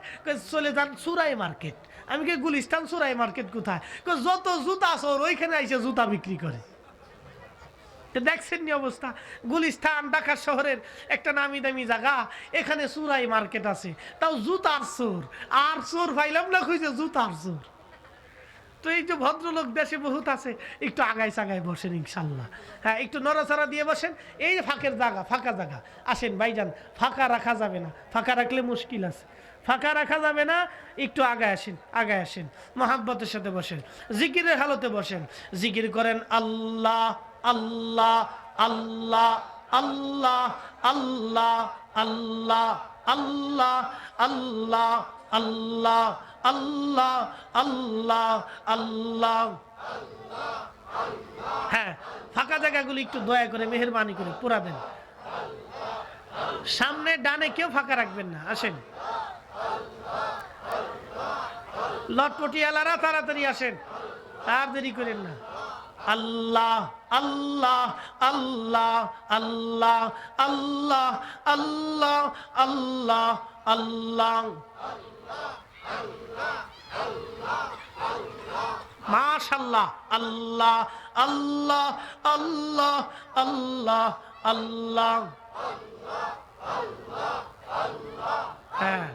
চলে যান সুরাই মার্কেট। আমি কি গুলিস্তান সুরাই মার্কেট কোথায়? যত জুতা আছে ওইখানে আইসে জুতা বিক্রি করে। দেখছেন নি অবস্থা? গুলিস্তান ঢাকা শহরের একটা নামি দামি জায়গা, এখানে সুরাই মার্কেট আছে, তাও জুতার চোর। আর চোর পাইলাম না, খুঁজে জুতার চোর। তো এই যে ভদ্রলোক দেশে বহুত আছে, একটু আগায় সাগায় বসেন ইনশাল্লাহ। হ্যাঁ, একটু নড়াচড়া দিয়ে বসেন। এই ফাঁকের জায়গা, ফাঁকা জায়গা। আসেন ভাইজান, ফাঁকা রাখা যাবে না, ফাঁকা রাখলে মুশকিল আছে, ফাঁকা রাখা যাবে না। একটু আগায় আসেন, আগায় আসেন, মহাব্বতের সাথে বসেন, জিকিরের হালতে বসেন। জিকির করেন আল্লাহ আল্লাহ আল্লাহ আল্লাহ আল্লাহ আল্লাহ আল্লাহ আল্লাহ আল্লাহ আল্লাহ আল্লাহ আল্লাহ। হ্যাঁ, ফাঁকা জায়গাগুলি একটু দয়া করে মেহেরবানি করে পুরা দেন। সামনে ডানে কেউ ফাঁকা রাখবেন না। আসেন, লটপটিয়ালারা তাড়াতাড়ি আসেন, আর দেরি করেন না। আল্লাহ আল্লাহ আল্লাহ আল্লাহ আল্লাহ আল্লাহ আল্লাহ আল্লাহ। মাশাআল্লাহ। আল্লাহ আল্লাহ আল্লাহ আল্লাহ আল্লাহ। হ্যাঁ,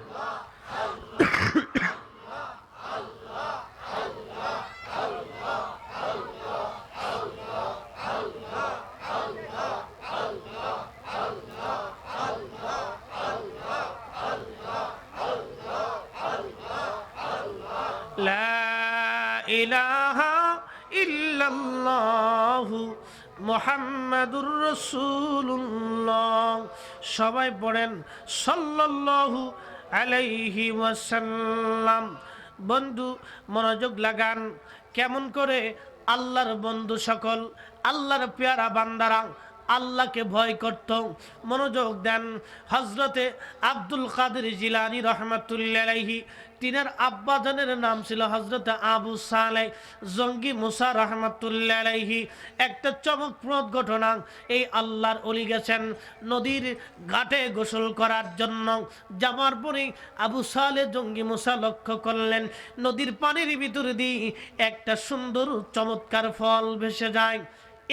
লা ইলাহা ইল্লাল্লাহু মুহাম্মাদুর রাসূলুল্লাহ। সবাই পড়েন সাল্লাল্লাহু আলাইহি ওয়াসাল্লাম। বন্ধু মনোযোগ লাগান, কেমন করে আল্লাহর বন্ধু সকল, আল্লাহর পেয়ারা বান্দারা আল্লাহকে ভয় করত। মনোযোগ দেন, হজরতে আব্দুল কাদের জিলানী রহমাতুল্লাহ আলাইহি, তিনার আব্বাজানের নাম ছিল হজরতে আবু সালেহ জঙ্গি মুসা রহমাতুল্লাহ আলাইহি। একটা চমকপ্রদ ঘটনা, এই আল্লাহর ওলি গেছেন নদীর ঘাটে গোসল করার জন্য। যাওয়ার পরে আবু সালেহ জঙ্গি মুসা লক্ষ্য করলেন নদীর পানির ভিতর দিয়ে একটা সুন্দর চমৎকার ফল ভেসে যায়।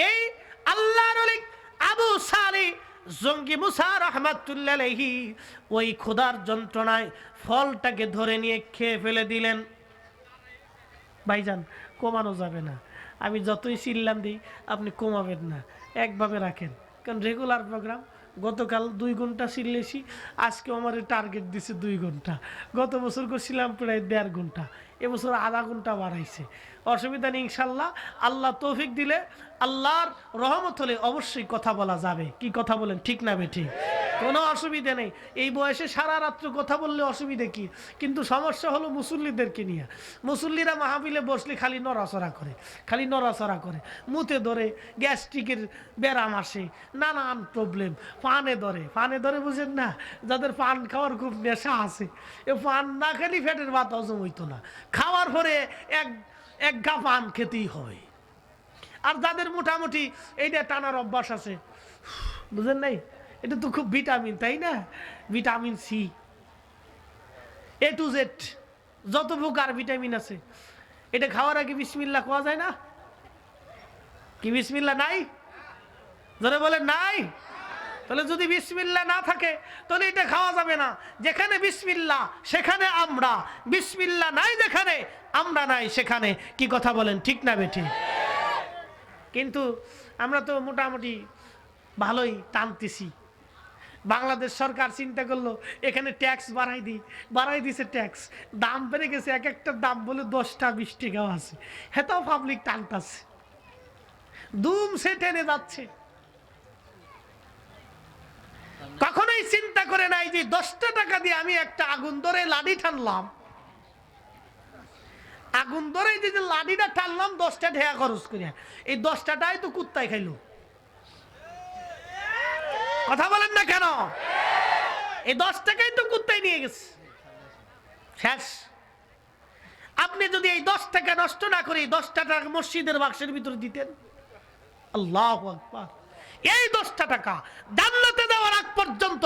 এই আল্লাহর ওলি আবু সালেহ জঙ্গি মুসা রহমাতুল্লাহ আলাইহি ওই ক্ষুধার যন্ত্রণায় ফলটাকে ধরে নিয়ে খেয়ে ফেলে দিলেন। ভাইজান কমানো যাবে না, আমি যতই চিল্লাম দিই আপনি কমাবেন না, একভাবে রাখেন, কারণ রেগুলার প্রোগ্রাম। গতকাল 2 ঘন্টা চিল্লেছি, আজকে আমার টার্গেট দিছে 2 ঘন্টা। গত বছর করছিলাম প্রায় 1.5 ঘন্টা, এবছর আধা ঘন্টা বাড়াইছে। অসুবিধা নেই ইনশাল্লাহ, আল্লাহ তৌফিক দিলে, আল্লাহর রহমত হলে অবশ্যই কথা বলা যাবে। কি কথা বলেন, ঠিক না বেঠিক? কোনো অসুবিধা নেই। এই বয়সে সারা রাত্র কথা বললে অসুবিধা কি? কিন্তু সমস্যা হলো মুসল্লিদেরকে নিয়ে। মুসল্লিরা মাহফিলে বসলে খালি নড়াচড়া করে, খালি নড়াচড়া করে, মুতে ধরে, গ্যাস্ট্রিকের ব্যারাম আসে, নানান প্রবলেম, পানে ধরে বুঝেন না? যাদের পান খাওয়ার খুব নেশা আছে, এ পান না খেলে ফ্যাটের ভাত হজম হইতো না, খাওয়ার পরে এক গা পান খেতেই হয়। আর যাদের মোটামুটি এইটা টানার অভ্যাস আছে, বুঝেন নাই, এটা তো খুব ভিটামিন, তাই না? Vitamin C, A to Z যত প্রকার ভিটামিন আছে, এটা খাওয়ার আগে বিসমিল্লাহ খাওয়া যায় না? কি বিসমিল্লাহ নাই? যারা বলে নাই, তাহলে যদি বিসমিল্লাহ না থাকে তাহলে এটা খাওয়া যাবে না। যেখানে বিসমিল্লাহ সেখানে আমরা, বিসমিল্লাহ নাই যেখানে আমরা নাই সেখানে। কি কথা বলেন, ঠিক না বেঠি? কিন্তু আমরা তো মোটামুটি ভালোই টানতেছি। বাংলাদেশ সরকার চিন্তা করলো এখানে ট্যাক্স বাড়াই দিছে, ট্যাক্স দাম বেড়ে গেছে, এক একটা দাম বলে 10টা 20 টাকাও আছে। হেতাও পাবলিক টানতাছে, দুম সে টেনে যাচ্ছে। কখনোই চিন্তা করে নাই যে 10টা টাকা দিয়ে আমি একটা আগুন ধরে লাঠি টানলাম, আগুন ধরে যে লাঠিটা টানলাম 10টা ঢেয়া খরচ করে, এই 10টাটাই তো কুত্তায় খাইলো। কথা বলেন না কেন? এই 10 টাকাই তো কুত্তায় নিয়ে গেছে, শেষ। আপনি যদি এই 10 টাকা নষ্ট না করে 10টা টাকা মসজিদের বাক্সের ভিতরে দিতেন, আল্লাহু আকবার, এই 10টা টাকা জান্নাতে যাওয়ার আগ পর্যন্ত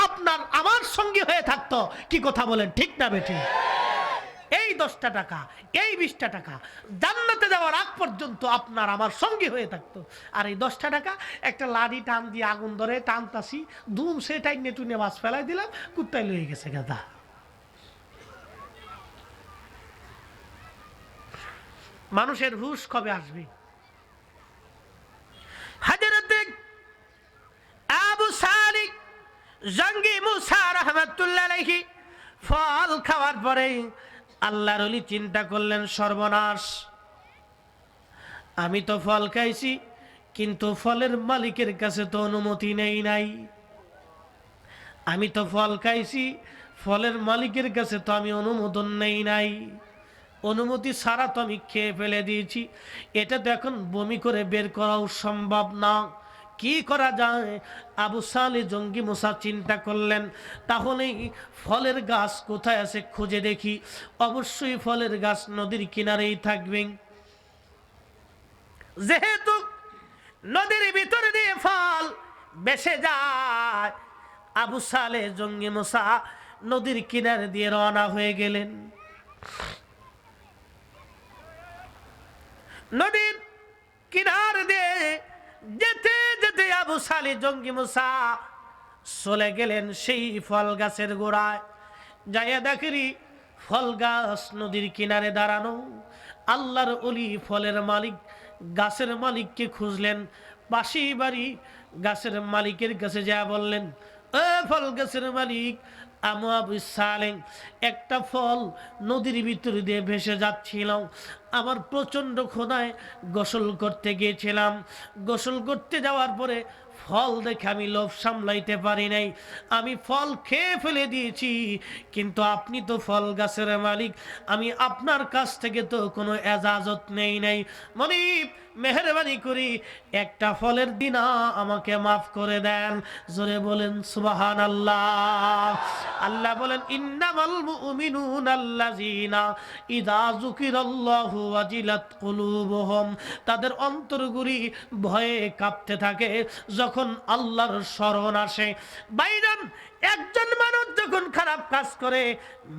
আপনার আমার সঙ্গী হয়ে থাকতো। কি কথা বলেন, ঠিক না বেঠিক? এই 10টা টাকা, এই 20টা টাকা জান্নাতে যাওয়ার আগ পর্যন্ত আপনার আমার সঙ্গী হয়ে থাকতো। আর এই 10টা টাকা একটা লাঠি টান দিয়ে আগুন ধরে টানতাছি, ধুম সেটাই নেটুনে মাছ ফেলাই দিলাম, কুত্তায় লয়ে গেছে গাদা। মানুষের হুশ কবে আসবে? হযরতে আবু সালিক জঙ্গি মুসা রাহমাতুল্লাহ আলাইহি ফল খাওয়ার পরে আল্লাহর ওলি চিন্তা করলেন, সর্বনাশ, আমি তো ফল খাইছি কিন্তু ফলের মালিকের কাছে তো অনুমতি নেই নাই। আমি তো ফল খাইছি, ফলের মালিকের কাছে তো আমি অনুমোদন নেই নাই, অনুমতি ছাড়া তো আমি খেয়ে ফেলে দিয়েছি। এটা তো এখন বমি করে বের করাও সম্ভব না। কি করা যায়? আবু সালেহ জঙ্গি মুসা চিন্তা করলেন, তাহলেই ফলের গাছ কোথায় আছে খুঁজে দেখি। অবশ্যই ফলের গাছ নদীর কিনারেই থাকবে। যেহেতু নদীর ভিতরে দিয়ে ফল বেসে যায়, আবু সালেহ জঙ্গি মুসা নদীর কিনারে দিয়ে রওনা হয়ে গেলেন। নদীর কিনার দিয়ে যেতে যেতে আবু সালেহ জঙ্গি মুসা চলে গেলেন সেই ফল গাছের গোড়ায়। যাইয়া দেখি ফল গাছ নদীর কিনারে দাঁড়ানো। আল্লাহর ওলি ফলের মালিক, গাছের মালিককে খুঁজলেন। পাশেই বাড়ি, গাছের মালিকের কাছে যা বললেন, এ ফল গাছের মালিক, আমু আবু সালেম, একটা ফল নদীর ভিতর দিয়ে ভেসে যাচ্ছিল। আমার প্রচণ্ড ক্ষুধায় গোসল করতে গিয়েছিলাম। গোসল করতে যাওয়ার পরে ফল দেখে আমি লোভ সামলাইতে পারি নাই, আমি ফল খেয়ে ফেলে দিয়েছি। কিন্তু আপনি তো ফল গাছের মালিক, আমি আপনার কাছ থেকে তো কোনো এজাজত নেই নাই। মনিব, মেহেরবানি করি একটা ফলের দিন আমাকে মাফ করে দেন। জোরে বলেন সুবহানাল্লাহ। আল্লাহ বলেন, ইন্নামাল মুমিনুনা আল্লাযীনা ইযা যুকিরাল্লাহু ওয়াজিলাত কুলুবুহুম, তাদের অন্তরগুলি ভয়ে কাঁপতে থাকে যখন আল্লাহর স্মরণ আসে। বাইরান, একজন মানুষ যখন খারাপ কাজ করে,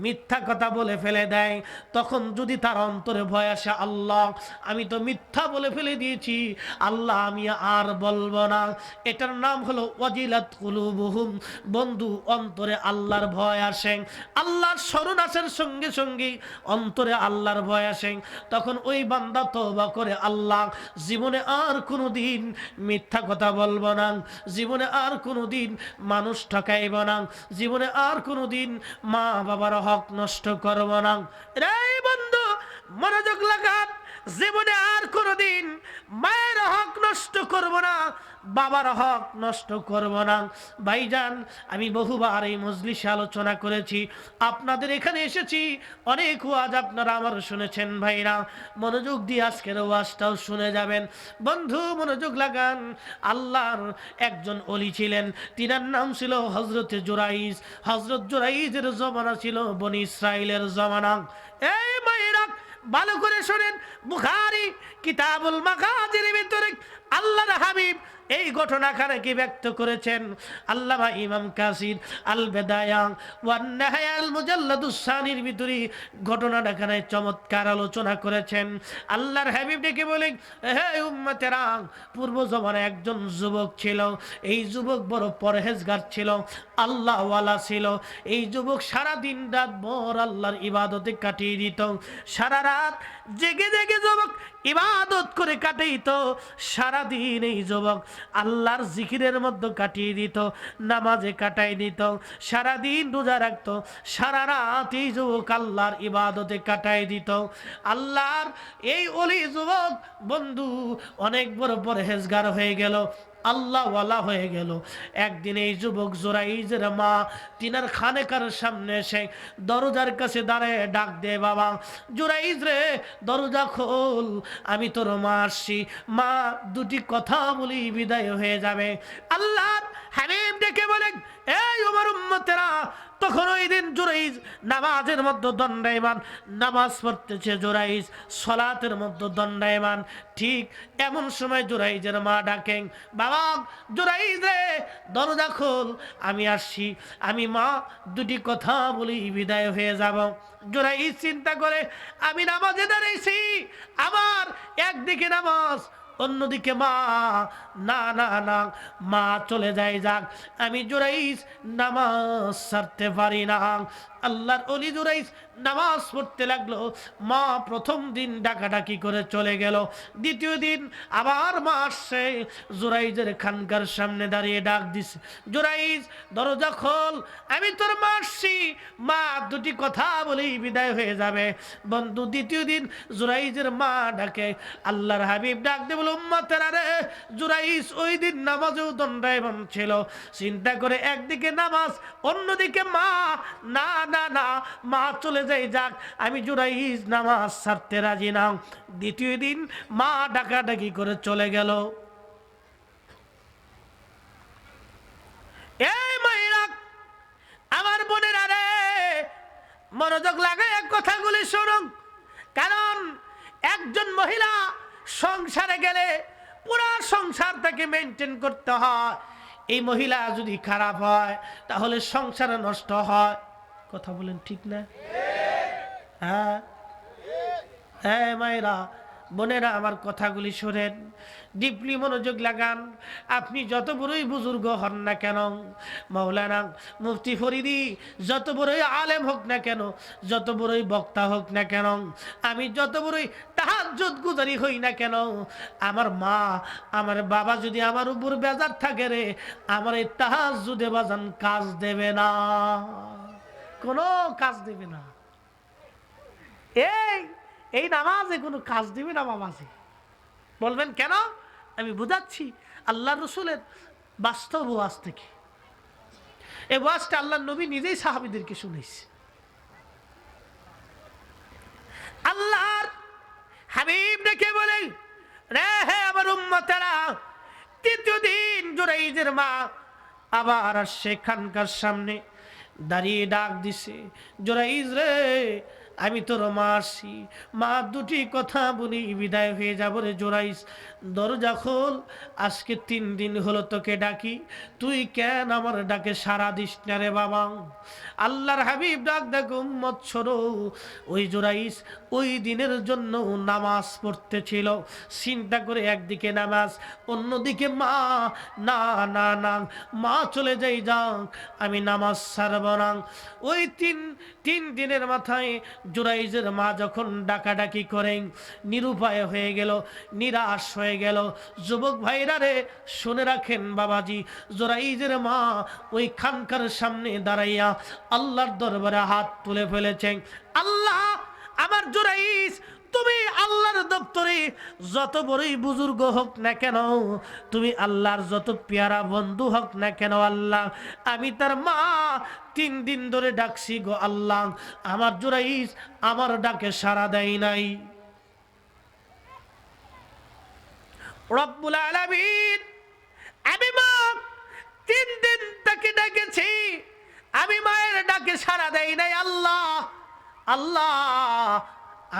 মিথ্যা কথা বলে ফেলে দেয়, তখন যদি তার অন্তরে ভয় আসে, আল্লাহ আমি তো মিথ্যা বলে ফেলে দিয়েছি, আল্লাহ আমি আর বলবো না, এটার নাম হলো ওয়াজিলাত কুলুবুহুম। বন্ধু, অন্তরে আল্লাহর ভয় আসে, আল্লাহর স্মরণ আসার সঙ্গে সঙ্গে অন্তরে আল্লাহর ভয় আসে। তখন ওই বান্দা তওবা করে, আল্লাহ জীবনে আর কোনোদিন মিথ্যা কথা বলবো না, জীবনে আর কোনোদিন মানুষ ঠকাইব না, জীবনে আর কোনোদিন মা বাবার হক নষ্ট করব না। রে বন্ধু, মনোযোগ লাগান, জীবনে আর কোনোদিন মায়ের হক নষ্ট করব না, বাবার হক নষ্ট করব না। ভাইজান, আমি বহুবার এই মজলিসে আলোচনা করেছি, আপনাদের এখানে এসেছি, অনেক ওয়াজ আপনারা আমার শুনেছেন। ভাইরা, মনোযোগ দিয়ে আজকের ওয়াজটাও শুনে যাবেন। বন্ধু, মনোযোগ লাগান। আল্লাহর একজন ওলি ছিলেন, তিনার নাম ছিল হযরত জুরাইজ। হযরত জুরাইজের জমানা ছিল বনি ইসরাইলের জমানা। এই মায়েরা, ভালো করে শোনেন, বুখারী কিতাবুল মাগাজির ভিতরে আল্লাহর হাবিব এই ঘটনাখানে কি ব্যক্ত করেছেন। আল্লামা ইমাম কাসির আল বেদায়া ওয়ান নিহায়া আল মুজাল্লাদুস সানির ভিতরে ঘটনাখানে চমৎকার আলোচনা করেছেন। আল্লাহর হাবিব ডেকে বলেন, হে উম্মতেরা, পূর্ব জমানায় একজন যুবক ছিল। এই যুবক বড় পরহেজগার ছিল, আল্লাহওয়ালা ছিল। এই যুবক সারা দিন রাত ভর আল্লাহর ইবাদতে কাটিয়ে দিত। সারা রাত জেগে জেগে যুবক ইবাদত করে কাটাইতো। সারাদিন এই যুবক আল্লাহর জিকিরের মধ্যে কাটিয়ে দিত, নামাজে কাটাই দিত, সারাদিন রোজা রাখতো, সারা রাত এই যুবক আল্লাহর ইবাদতে কাটাই দিত। আল্লাহর এই ওলি যুবক বন্ধু অনেক বড় পরহেজগার হয়ে গেল, আল্লাহওয়ালা হয়ে গেল। একদিন এই যুবক জুরাইজের মা তিনার খানেকার সামনে এসে দরজার কাছে দাঁড়ায় ডাক দে, বাবা জুরাইজ রে, দরজা খোল, আমি তোর মা আসছি, মা দুটি কথা বলি বিদায় হয়ে যাবে। আল্লাহর হাবিব ডেকে বলেন, এই ওমর উম্মতেরা, তখন ওই দিন জুরাইজ নামাজের মধ্যে দণ্ডায়মান, নামাজ পড়তেছে জুরাইজ, সালাতের মধ্যে দণ্ডায়মান। ঠিক এমন সময় জুরাইজের মা ডাকেন, বাবা জুরাইজ রে, দরজা খোল, আমি আসছি, আমি মা দুটি কথা বলি বিদায় হয়ে যাব। জুরাইজ চিন্তা করে, আমি নামাজে দাঁড়াইছি, আমার একদিকে নামাজ, অন্যদিকে মা, না না না, মা চলে যায় যাক, আমি জুরাইজ নামাজ ছাড়তে পারি না। আল্লাহর ওলি জুরাইজ নামাজ পড়তে লাগলো। মা প্রথম দিন ডাকাডাকি করে চলে গেল, দ্বিতীয় দিন আবার মা আসছে, জুরাইজের খানকার সামনে দাঁড়িয়ে ডাক দিছে, জুরাইজ দরজা খোল, আমি তোর মা আসছি, মা দুটি কথা বলেই বিদায় হয়ে যাবে। বন্ধু, দ্বিতীয় দিন জুরাইজের মা ডাকে, আল্লাহর হাবিব ডাক দে বলে, উম্মতেরা রে, জুরাইজ ওই দিন নামাজেও দণ্ডায়মান ছিল। চিন্তা করে একদিকে নামাজ, অন্যদিকে মা, না না না, মা চলে যাই যাক, আমি জুরাইজ নামাজ ছাড়তে রাজি না। দ্বিতীয় দিন মা ডাকাডাকি করে চলে গেল। এই মায়েরা, আমার বোনেরা রে, মনোযোগ লাগায় কথাগুলি শুনুন, কারণ একজন মহিলা সংসারে গেলে পুরা সংসার তাকে মেনটেন করতে হয়। এই মহিলা যদি খারাপ হয় তাহলে সংসার নষ্ট হয়। কথা বলেন ঠিক না? হ্যাঁ হ্যাঁ মায়েরা, বোনেরা, আমার কথাগুলি শোনেন, ডিপলি মনোযোগ লাগান। আপনি যত বড়ই বুজুর্গ হন না কেন, মাওলানা মুফতি ফরিদি যত বড়ই আলেম হোক না কেন, যত বড়ই বক্তা হোক না কেন, আমি যত বড়ই তাহাজ্জুদ গুজারি হই না কেন, আমার মা আমার বাবা যদি আমার উপর বেজার থাকে রে, আমার এই তাহাজ্জুদে বাজান কাজ দেবে না। কোনো কাজ দেবে না। এই এই নামাজে কোনো কাজ দিবে না মামাজি। বলবেন কেন? আমি বুঝাচ্ছি আল্লাহ রসুলের বাস্তব ওয়াজ থেকে। এই ওয়াজটা আল্লাহ নবী নিজেই সাহাবীদেরকে শুনেছে। আল্লাহর হাবিব ডেকে বলে, রে হে আমার উম্মতেরা, তৃতীয় দিন জুরাইজের মা আবার সেখানকার সামনে দাঁড়িয়ে ডাক দিছে, জুরাইজ রে, আমি তোর মা আসি, মা দুটি কথা বলি বিদায় হয়ে যাব রে জুরাইজ, দরজা খোল, আজকে 3 দিন হলো তোকে ডাকি, তুই কেন আমার ডাকে সাড়া দিস না রে বাবা। আল্লাহর হাবিব ডাক দেখ উম্মত শোনো, ওই জুরাইজ ওই দিনের জন্য নামাজ পড়তেছিল, চিন্তা করে একদিকে নামাজ অন্যদিকে মা, না না না, মা চলে যাই যাক, আমি নামাজ ছাড়ব না। ওই তিন দিনের মাথায় জুরাইজের মা যখন ডাকাডাকি করেন, নিরুপায় হয়ে গেল, নিরাশ হয়ে গেল। যুবক ভাইরা রে, শুনে রাখেন বাবাজি, জুরাইজের মা ওই খানকার সামনে দাঁড়াইয়া আল্লাহর দরবারে হাত তুলে ফেলেছেন, আল্লাহ আমার জুরাইজ তুমি আল্লাহর দপ্তরে যত বড়ই বুজুর্গ হোক না কেন, তুমি আল্লাহর যত পেয়ারা বন্ধু হোক না কেন আল্লাহ, আমি তার মা 3 দিন ধরে ডাকছি গো আল্লাহ, আমার জুরাইজ আমার ডাকে সাড়া দেয় নাই। রব্বুল আলামিন, আমি মা 3 দিন তাকে ডেকেছি, আমি মায়ের ডাকে সাড়া দেই নাই আল্লাহ, আল্লাহ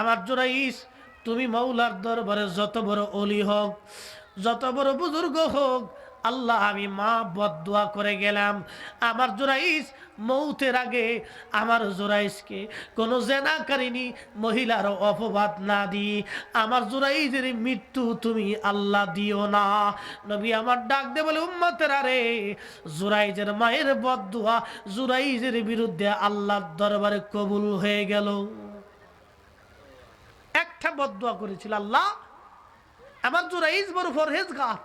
আমার জুরাইজ তুমি মাওলার দরবারে যত বড় ওলি হোক, যত বড় বুজুর্গ হোক আল্লাহ, আমি মা বদদুয়া করে গেলাম, আমার জুরাইজ মৌতের আগে আমার জুরাইজকে কোনো জেনাকারিনী মহিলার অপবাদ না দি, আমার জুরাইজের মৃত্যু তুমি আল্লাহ দিও না। নবী আমার ডাক দে বলে, উম্মতেরা রে, জুরাইজের মায়ের বদদুয়া জুরাইজের বিরুদ্ধে আল্লাহর দরবারে কবুল হয়ে গেল। একটা বদদুয়া করেছিল, আল্লাহ আমার জুরাইজ বড় পরহেজগার,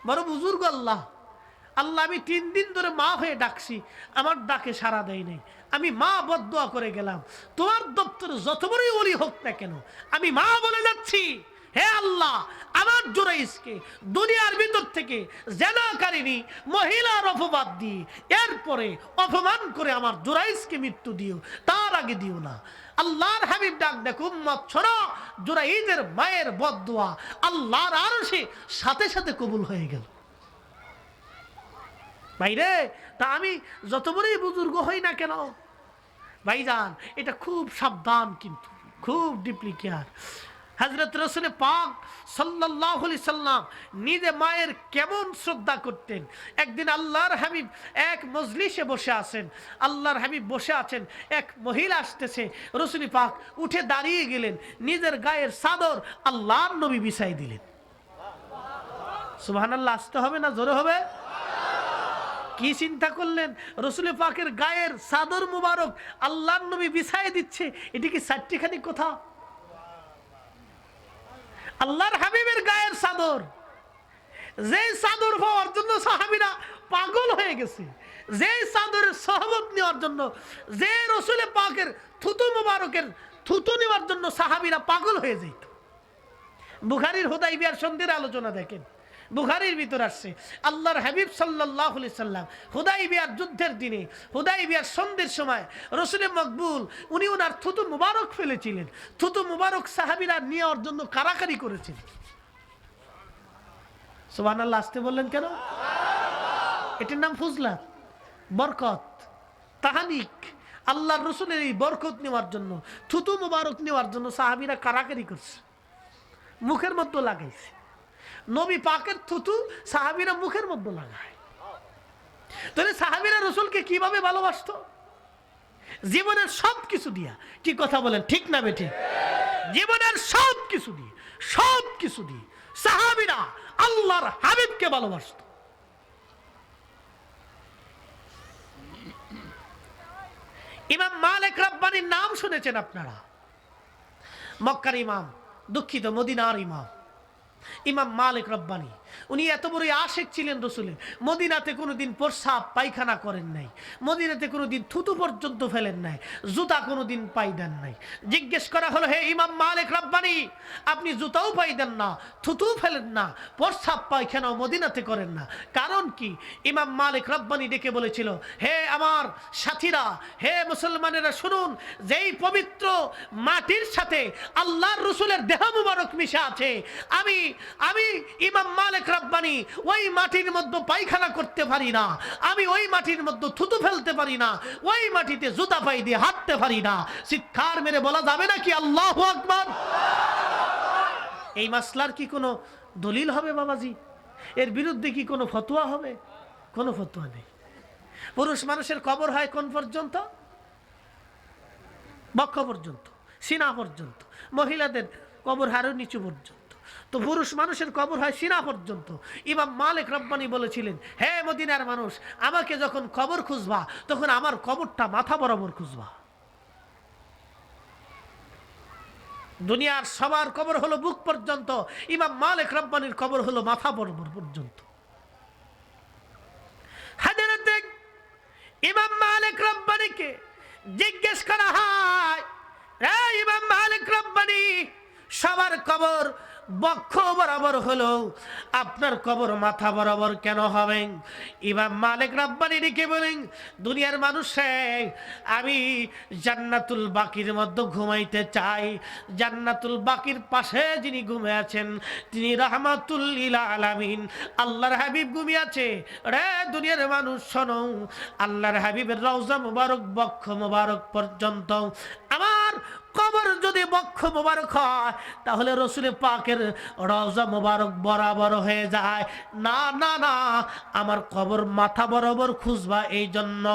বড় বুজুর্গ, আল্লাহ আল্লাহ আমি 3 দিন ধরে মা হয়ে ডাকছি, আমার ডাকে সাড়া দেয় নাই, আমি মা বদদুয়া করে গেলাম, তোমার দপ্তরে যত বড়ই ওলি হোক না কেন, আমি মা বলে যাচ্ছি, হে আল্লাহ আমার জুরাইজকে দুনিয়ার ভিতর থেকে জেনাকারিনী মহিলার অপবাদ দিয়ে এরপরে অপমান করে আমার জুরাইজকে মৃত্যু দিও, তার আগে দিও না। আল্লাহর হাবিব ডাক দেখো, উম্মত শোনো, জুরাইজের মায়ের বদদুয়া আল্লাহর আরশে সাথে সাথে কবুল হয়ে গেল। ভাইরে, তা আমি যত বড়ই বুজুর্গ হই না কেন ভাইজান, এটা খুব সাবধান, কিন্তু খুব ডিপলি কেয়ার। হযরত রাসূল পাক সাল্লাল্লাহু আলাইহি সাল্লাম নিজে মায়ের কেমন শ্রদ্ধা করতেন। একদিন আল্লাহর হাবিব এক মজলিসে বসে আছেন, আল্লাহর হাবিব বসে আছেন, এক মহিলা আসতেছে, রাসূল পাক উঠে দাঁড়িয়ে গেলেন, নিজের গায়ের চাদর আল্লাহর নবী বিছাই দিলেন। সুবহানাল্লাহ, আসতে হবে না জোরে হবে? কি চিন্তা করলেন, রাসূল পাকের গায়ের চাদর মুবারক আল্লাহর নবী বিছাই দিচ্ছে, এটি কি চারটিখানি কথা? আল্লাহর হাবিবের গায়ের চাদর, যে চাদর পাওয়ার জন্য সাহাবীরা পাগল হয়ে গেছে, যে চাদরের সহবত নেওয়ার জন্য, যে রাসূল পাকের থুতু মুবারকের থুতু নেওয়ার জন্য সাহাবীরা পাগল হয়ে যেত। বুখারীর হুদাইবিয়ার সন্ধির আলোচনা দেখেন, বুখারীর ভিতর আসছে, আল্লাহর হাবিব সাল্লাল্লাহু আলাইহি সাল্লাম হুদাইবিয়ার যুদ্ধের দিনে, হুদাইবিয়ার সন্ধির সময় রাসূল মকবুল উনি ওনার থুতু মুবারক ফেলেছিলেন, থুতু মুবারক সাহাবীরা নেওয়ার জন্য কারাকারি করেছিলেন। সুবহানাল্লাহ, আসতে বললেন কেন? এটার নাম ফজলাত, বরকত, তাহানিক। আল্লাহর রাসূলের এই বরকত নেওয়ার জন্য, থুতু মুবারক নেওয়ার জন্য সাহাবীরা কারাকারি করছে, মুখের মধ্যে লাগাইছে। নবী পাকের থুতু সাহাবীরা মুখের মধ্যে লাগায়। তাহলে সাহাবীরা রাসূলকে কিভাবে ভালোবাসতো? জীবনের সব কিছু দিয়া। কি কথা বলেন, ঠিক না বেঠিক? জীবনের সব কিছু দিয়ে, সব কিছু দিয়ে সাহাবীরা আল্লাহর হাবিবকে ভালোবাসতো। ইমাম মালিক রাব্বানির নাম শুনেছেন আপনারা, মক্কার ইমাম, দুঃখিত মদিনার ইমাম, ইমাম মালিক রাব্বানি। উনি এত বড় আশিক ছিলেন রসুলের। মদিনাতে কোনোদিন প্রস্রাব পায়খানা করেন নাই, মদিনাতে কোনোদিন থুতু পর্যন্ত ফেলেন নাই, জুতা কোনোদিন পাই দেন নাই। জিজ্ঞেস করা হলো, হে ইমাম মালিক রাব্বানি, আপনি জুতাও পাই দেন না, থুতুও ফেলেন না, প্রস্রাব পায়খানাও মদিনাতে করেন না, কারণ কি? ইমাম মালিক রাব্বানি ডেকে বলেছিল, হে আমার সাথীরা, হে মুসলমানেরা শুনুন, যেই পবিত্র মাটির সাথে আল্লাহর রসুলের দেহ মুবারক মিশে আছে, আমি ইমাম মালিক রাব্বানি ওই মাটির মধ্যে পায়খানা করতে পারি না, আমি ওই মাটির মধ্যে থুতু ফেলতে পারি না, ওই মাটিতে জুতা পাই দিয়ে হাঁটতে পারি না। চিৎকার মেরে বলা যাবে নাকি আল্লাহু আকবার? এই মাসলার কি কোনো দলিল হবে বাবাজি? এর বিরুদ্ধে কি কোনো ফতোয়া হবে? কোনো ফতোয়া নেই। পুরুষ মানুষের কবর হয় কোন পর্যন্ত? বক্ষ পর্যন্ত, সিনা পর্যন্ত। মহিলাদের কবর হাড়ের নিচু পর্যন্ত। তো পুরুষ মানুষের কবর হয় সিনা পর্যন্ত। ইমাম মালিক রাব্বানি বলেছিলেন, হে মদিনার মানুষ, আমাকে যখন কবর খুঁজবা তখন আমার কবরটা মাথা বরাবর খুঁজবা। দুনিয়ার সবার কবর হলো বুক পর্যন্ত, ইমাম মালিক রাব্বানির কবর হলো মাথা বরাবর পর্যন্ত। হযরত ইমাম মালিক রাব্বানিকে জিজ্ঞেস করা হয়, হে ইমাম মালিক রাব্বানি, সবার কবর বক্ষ বরাবর হলো, আপনার কবর মাথা বরাবর কেন হবে? ইমাম মালিক রাব্বানি ডেকে বলেন, দুনিয়ার মানুষে, আমি জান্নাতুল বাকির মধ্যে ঘুমাইতে চাই। জান্নাতুল বাকির পাশে যিনি ঘুমিয়ে আছেন তিনি রাহমাতুল লিল আলামিন, আল্লাহর হাবিব ঘুমিয়ে আছে। রে দুনিয়ার মানুষ শোনো, আল্লাহর হাবিবের রওজা মুবারক বক্ষ মুবারক পর্যন্ত। আমার কবর যদি বক্ষ মুবারক হয় তাহলে রসুল পাকের রওজা মুবারক বরাবর হয়ে যায়। না না না, আমার কবর মাথা বরাবর খুঁজবা, এই জন্য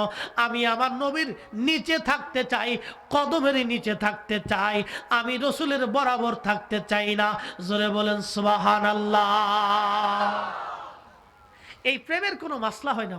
আমি আমার নবীর নিচে থাকতে চাই, কদমের নিচে থাকতে চাই, আমি রসুলের বরাবর থাকতে চাই না। জোরে বলেন সুবহানাল্লাহ। এই প্রেমের কোনো মাসলা হয় না।